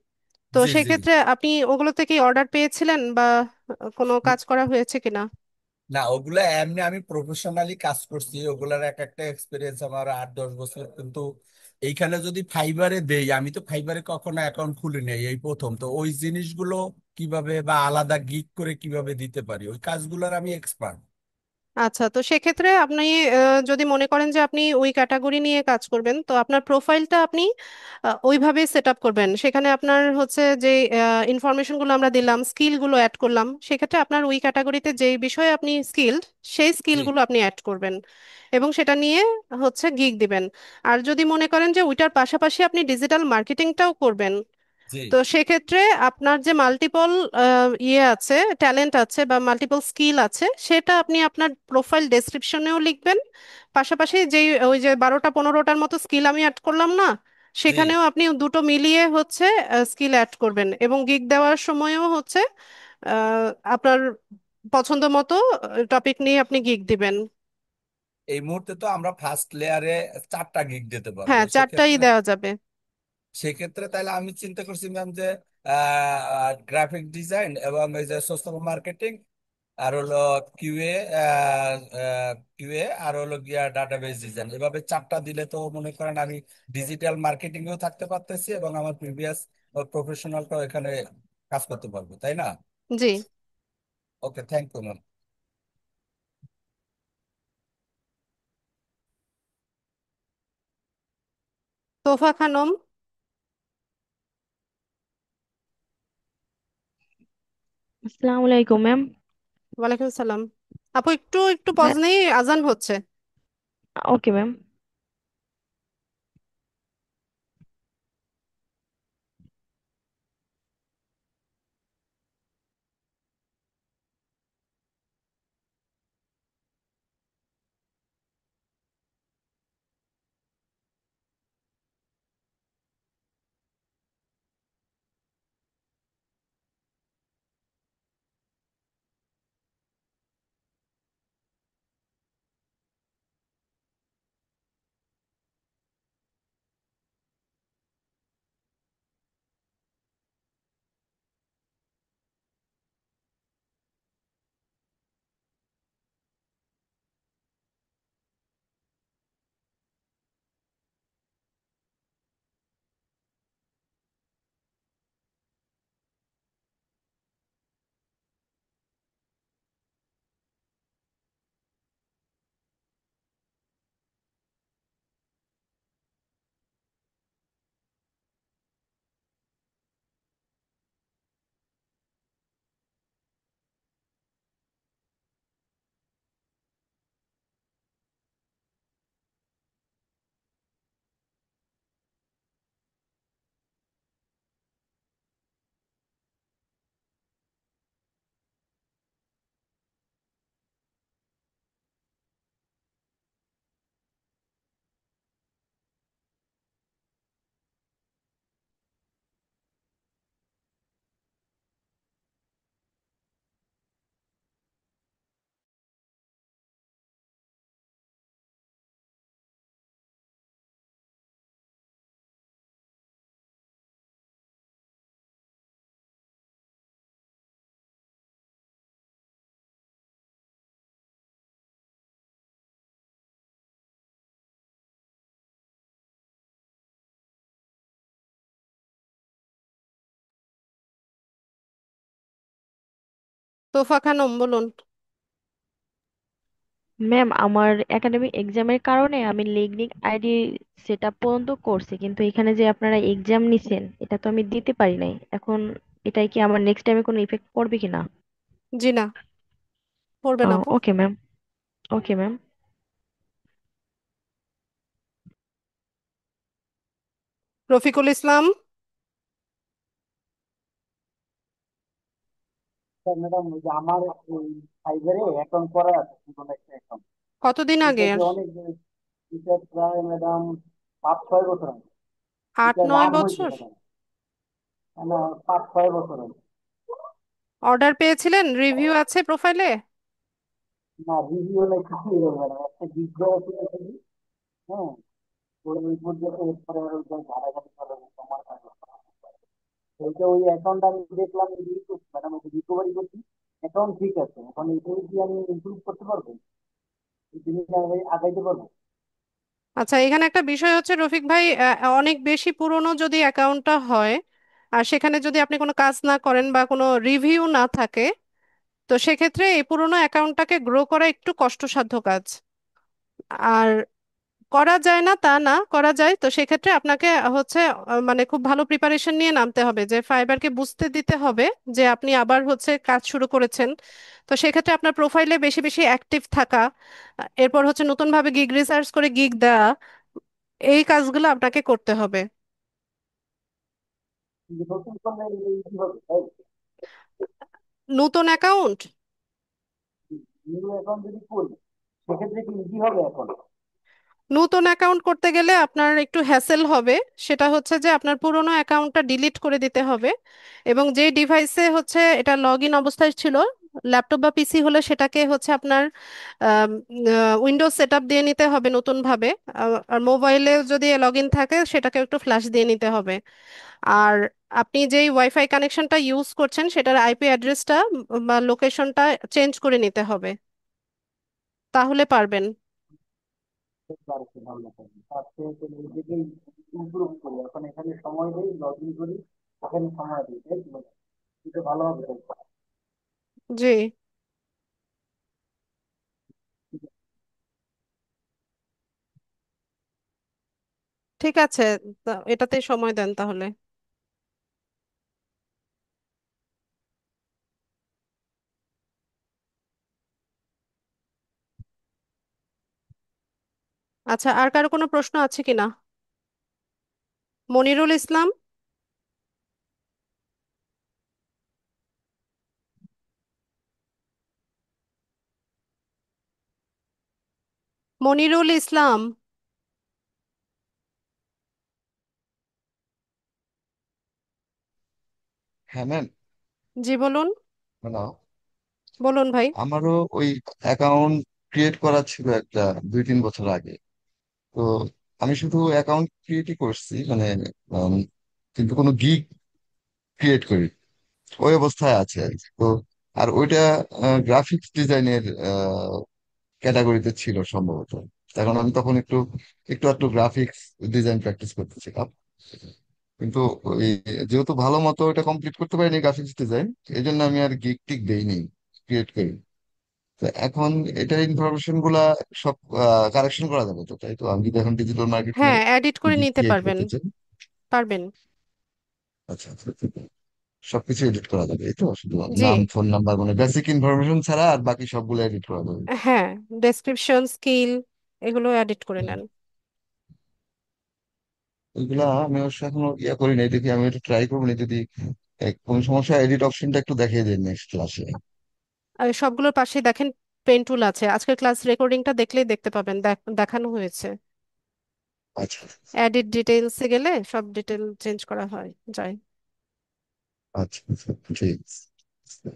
তো জি জি। সেক্ষেত্রে আপনি ওগুলোতে কি অর্ডার পেয়েছিলেন বা কোনো কাজ করা হয়েছে কিনা? না, ওগুলা এমনি আমি প্রফেশনালি কাজ করছি, ওগুলার এক একটা এক্সপিরিয়েন্স আমার 8-10 বছর। কিন্তু এইখানে যদি ফাইবারে দেই, আমি তো ফাইবারে কখনো অ্যাকাউন্ট খুলি নাই, এই প্রথম। তো ওই জিনিসগুলো কিভাবে বা আলাদা গিগ করে কিভাবে দিতে পারি, ওই কাজগুলোর আমি এক্সপার্ট। আচ্ছা, তো সেক্ষেত্রে আপনি যদি মনে করেন যে আপনি ওই ক্যাটাগরি নিয়ে কাজ করবেন, তো আপনার প্রোফাইলটা আপনি ওইভাবে সেট আপ করবেন। সেখানে আপনার হচ্ছে যে ইনফরমেশনগুলো আমরা দিলাম, স্কিলগুলো অ্যাড করলাম, সেক্ষেত্রে আপনার ওই ক্যাটাগরিতে যেই বিষয়ে আপনি স্কিলড, সেই জি স্কিলগুলো আপনি অ্যাড করবেন এবং সেটা নিয়ে হচ্ছে গিগ দিবেন। আর যদি মনে করেন যে ওইটার পাশাপাশি আপনি ডিজিটাল মার্কেটিংটাও করবেন, জি তো সেক্ষেত্রে আপনার যে মাল্টিপল ইয়ে আছে, ট্যালেন্ট আছে বা মাল্টিপল স্কিল আছে, সেটা আপনি আপনার প্রোফাইল ডেসক্রিপশনেও লিখবেন। পাশাপাশি যেই ওই যে 12টা 15টার মতো স্কিল আমি অ্যাড করলাম না, জি। সেখানেও আপনি দুটো মিলিয়ে হচ্ছে স্কিল অ্যাড করবেন এবং গিগ দেওয়ার সময়ও হচ্ছে আপনার পছন্দ মতো টপিক নিয়ে আপনি গিগ দিবেন। এই মুহূর্তে তো আমরা ফার্স্ট লেয়ারে 4টা গিগ দিতে পারবো। হ্যাঁ, চারটাই সেক্ষেত্রে দেওয়া যাবে। সেক্ষেত্রে তাহলে আমি চিন্তা করছি ম্যাম যে গ্রাফিক ডিজাইন এবং এই যে সোশ্যাল মার্কেটিং, আর হলো কিউএ, কিউএ, আর হলো গিয়া ডাটাবেস ডিজাইন, এভাবে 4টা দিলে তো মনে করেন আমি ডিজিটাল মার্কেটিং এও থাকতে পারতেছি এবং আমার প্রিভিয়াস প্রফেশনালটাও এখানে কাজ করতে পারবো, তাই না? জি। ওকে, থ্যাংক ইউ ম্যাম। তোফা খানম। আসসালামু আলাইকুম ম্যাম। ওয়ালাইকুম সালাম। আপু, একটু একটু পজ নেই, আজান হচ্ছে। Okay ma'am. তোফা খানম, বলুন। ম্যাম, আমার একাডেমিক এক্সামের কারণে আমি লিগনিক আইডি সেট আপ পর্যন্ত করছি, কিন্তু এখানে যে আপনারা এক্সাম নিছেন এটা তো আমি দিতে পারি নাই। এখন এটাই কি আমার নেক্সট টাইমে কোনো ইফেক্ট পড়বে কিনা? জি না, পড়বে না আপু। Okay ma'am. Okay ma'am. Rafiqul Islam. Madam, ওই যে আমার এই ফাইবারে অ্যাকাউন্ট করা আছে, কোনো একটা অ্যাকাউন্ট। কতদিন এটা আগে? যে অনেক, এটা প্রায় ম্যাডাম 5-6 বছর আগে। আট এটা নয় নাম হয়েছে বছর ম্যাডাম, না 5-6 বছর আগে। অর্ডার পেয়েছিলেন? রিভিউ আছে প্রোফাইলে? না, রিভিউ নেই, কিছুই নেই ম্যাডাম, একটা গিগ দেওয়া ছিল শুধু। হ্যাঁ, ওই পর্যন্ত, এরপরে আর ওইটা ঘাটাঘাটি করার সময় থাকে না। ওইটা ওই অ্যাকাউন্ট আমি দেখলাম রিভিউ করছি ম্যাডাম, ওকে রিকভারি করছি। অ্যাকাউন্ট ঠিক আছে, এখন এটাই কি আমি ইমপ্রুভ করতে পারবো, এই জিনিসটা আগাইতে পারবো? আচ্ছা, এখানে একটা বিষয় হচ্ছে রফিক ভাই, অনেক বেশি পুরনো যদি অ্যাকাউন্টটা হয় আর সেখানে যদি আপনি কোনো কাজ না করেন বা কোনো রিভিউ না থাকে, তো সেক্ষেত্রে এই পুরনো অ্যাকাউন্টটাকে গ্রো করা একটু কষ্টসাধ্য কাজ। আর করা যায় না তা না, করা যায়। তো সেক্ষেত্রে আপনাকে হচ্ছে মানে খুব ভালো প্রিপারেশন নিয়ে নামতে হবে, যে ফাইবারকে বুঝতে দিতে হবে যে আপনি আবার হচ্ছে কাজ শুরু করেছেন। তো সেক্ষেত্রে আপনার প্রোফাইলে বেশি বেশি অ্যাক্টিভ থাকা, এরপর হচ্ছে নতুনভাবে গিগ রিসার্চ করে গিগ দেওয়া, এই কাজগুলো আপনাকে করতে হবে। কিন্তু নতুন করলে ইজি হবে, তাই? নতুন অ্যাকাউন্ট, নিউ অ্যাকাউন্ট যদি করি, সেক্ষেত্রে কি ইজি হবে এখন? নতুন অ্যাকাউন্ট করতে গেলে আপনার একটু হ্যাসেল হবে। সেটা হচ্ছে যে আপনার পুরোনো অ্যাকাউন্টটা ডিলিট করে দিতে হবে, এবং যেই ডিভাইসে হচ্ছে এটা লগ ইন অবস্থায় ছিল, ল্যাপটপ বা পিসি হলে সেটাকে হচ্ছে আপনার উইন্ডোজ সেট আপ দিয়ে নিতে হবে নতুনভাবে। আর মোবাইলে যদি লগ ইন থাকে সেটাকে একটু ফ্ল্যাশ দিয়ে নিতে হবে। আর আপনি যেই ওয়াইফাই কানেকশনটা ইউজ করছেন সেটার আইপি অ্যাড্রেসটা বা লোকেশনটা চেঞ্জ করে নিতে হবে, তাহলে পারবেন। আর একটু ভালো থাকবে, তার চেয়ে তো নিজেকেই ইমপ্রুভ করি, এখন এখানে সময় দিই, লগ ইন করি, এখানে সময় দিই, তাই তো? এটা ভালো হবে তাই তো? জি, ঠিক আছে। এটাতে সময় দেন তাহলে। আচ্ছা, আর কারো কোনো প্রশ্ন আছে কিনা? মনিরুল ইসলাম। মনিরুল ইসলাম। হ্যাঁ ম্যাম। জি বলুন। হ্যালো। বলুন ভাই। আমারও ওই অ্যাকাউন্ট ক্রিয়েট করা ছিল একটা 2-3 বছর আগে। তো আমি শুধু অ্যাকাউন্ট ক্রিয়েটই করছি, মানে উম, কিন্তু কোনো গিগ ক্রিয়েট করি, ওই অবস্থায় আছে আর কি। তো আর ওইটা গ্রাফিক্স ডিজাইনের ক্যাটাগরিতে ছিল সম্ভবত। এখন আমি তখন একটু একটু একটু গ্রাফিক্স ডিজাইন প্র্যাকটিস করতেছিলাম, কিন্তু ওই যেহেতু ভালো মতো এটা কমপ্লিট করতে পারিনি গ্রাফিক্স ডিজাইন, এই জন্য আমি আর গিগ টিক দেইনি, ক্রিয়েট করি। তো এখন এটার ইনফরমেশন গুলা সব কারেকশন করা যাবে তো, তাই তো? আমি যদি এখন ডিজিটাল মার্কেটিং হ্যাঁ, এর এডিট করে নিতে ক্রিয়েট পারবেন। করতে চাই। পারবেন। আচ্ছা আচ্ছা আচ্ছা। সবকিছু এডিট করা যাবে এই তো, শুধু জি। নাম ফোন নাম্বার মানে বেসিক ইনফরমেশন ছাড়া আর বাকি সবগুলো এডিট করা যাবে? হ্যাঁ, ডেসক্রিপশন, স্কিল, এগুলো এডিট করে হুম। নেন। ওইগুলা আমি অবশ্য এখনো ইয়া করি নাই, দেখি আমি একটু ট্রাই করবো না, যদি কোন সমস্যা এডিট অপশনটা একটু দেখিয়ে দিন নেক্সট ক্লাসে। আর সবগুলোর পাশেই দেখেন পেন টুল আছে, আজকের ক্লাস রেকর্ডিংটা দেখলেই দেখতে পাবেন, দেখানো হয়েছে। আচ্ছা এডিট ডিটেইলসে গেলে সব ডিটেল চেঞ্জ করা হয় যায়। আচ্ছা আচ্ছা, ঠিক আছে।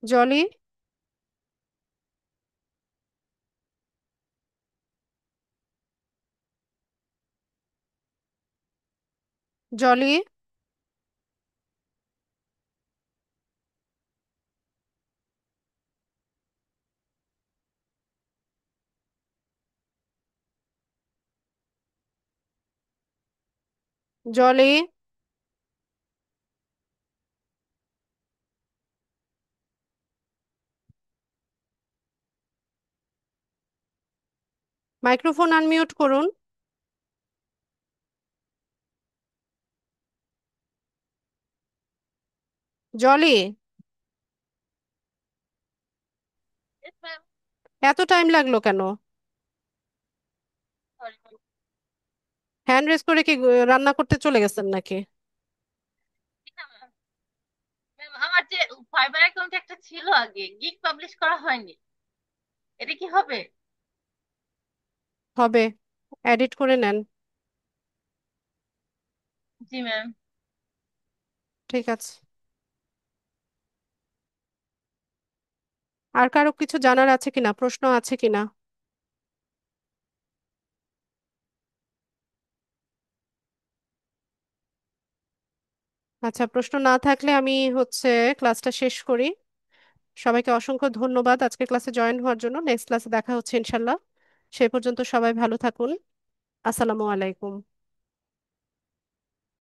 জলি। জলি। জলি। মাইক্রোফোন আনমিউট করুন। Jolly, Yes, ma'am. এত টাইম লাগলো কেন? Sorry, ma'am. হ্যান্ড রেজ করে কি রান্না করতে চলে গেছেন নাকি? না, ma'am. Ma'am, আমার যে ফাইবার অ্যাকাউন্ট একটা ছিল আগে গিগ পাবলিশ করা হয়নি, এটা কি হবে? হবে, এডিট করে নেন। জি ম্যাম। ঠিক আছে। আর কারো কিছু জানার আছে কিনা, প্রশ্ন আছে কিনা? আচ্ছা, প্রশ্ন না থাকলে আমি ক্লাসটা শেষ করি। সবাইকে অসংখ্য ধন্যবাদ আজকে ক্লাসে জয়েন হওয়ার জন্য। নেক্সট ক্লাসে দেখা হচ্ছে ইনশাল্লাহ। সেই পর্যন্ত সবাই ভালো থাকুন। আসসালামু আলাইকুম।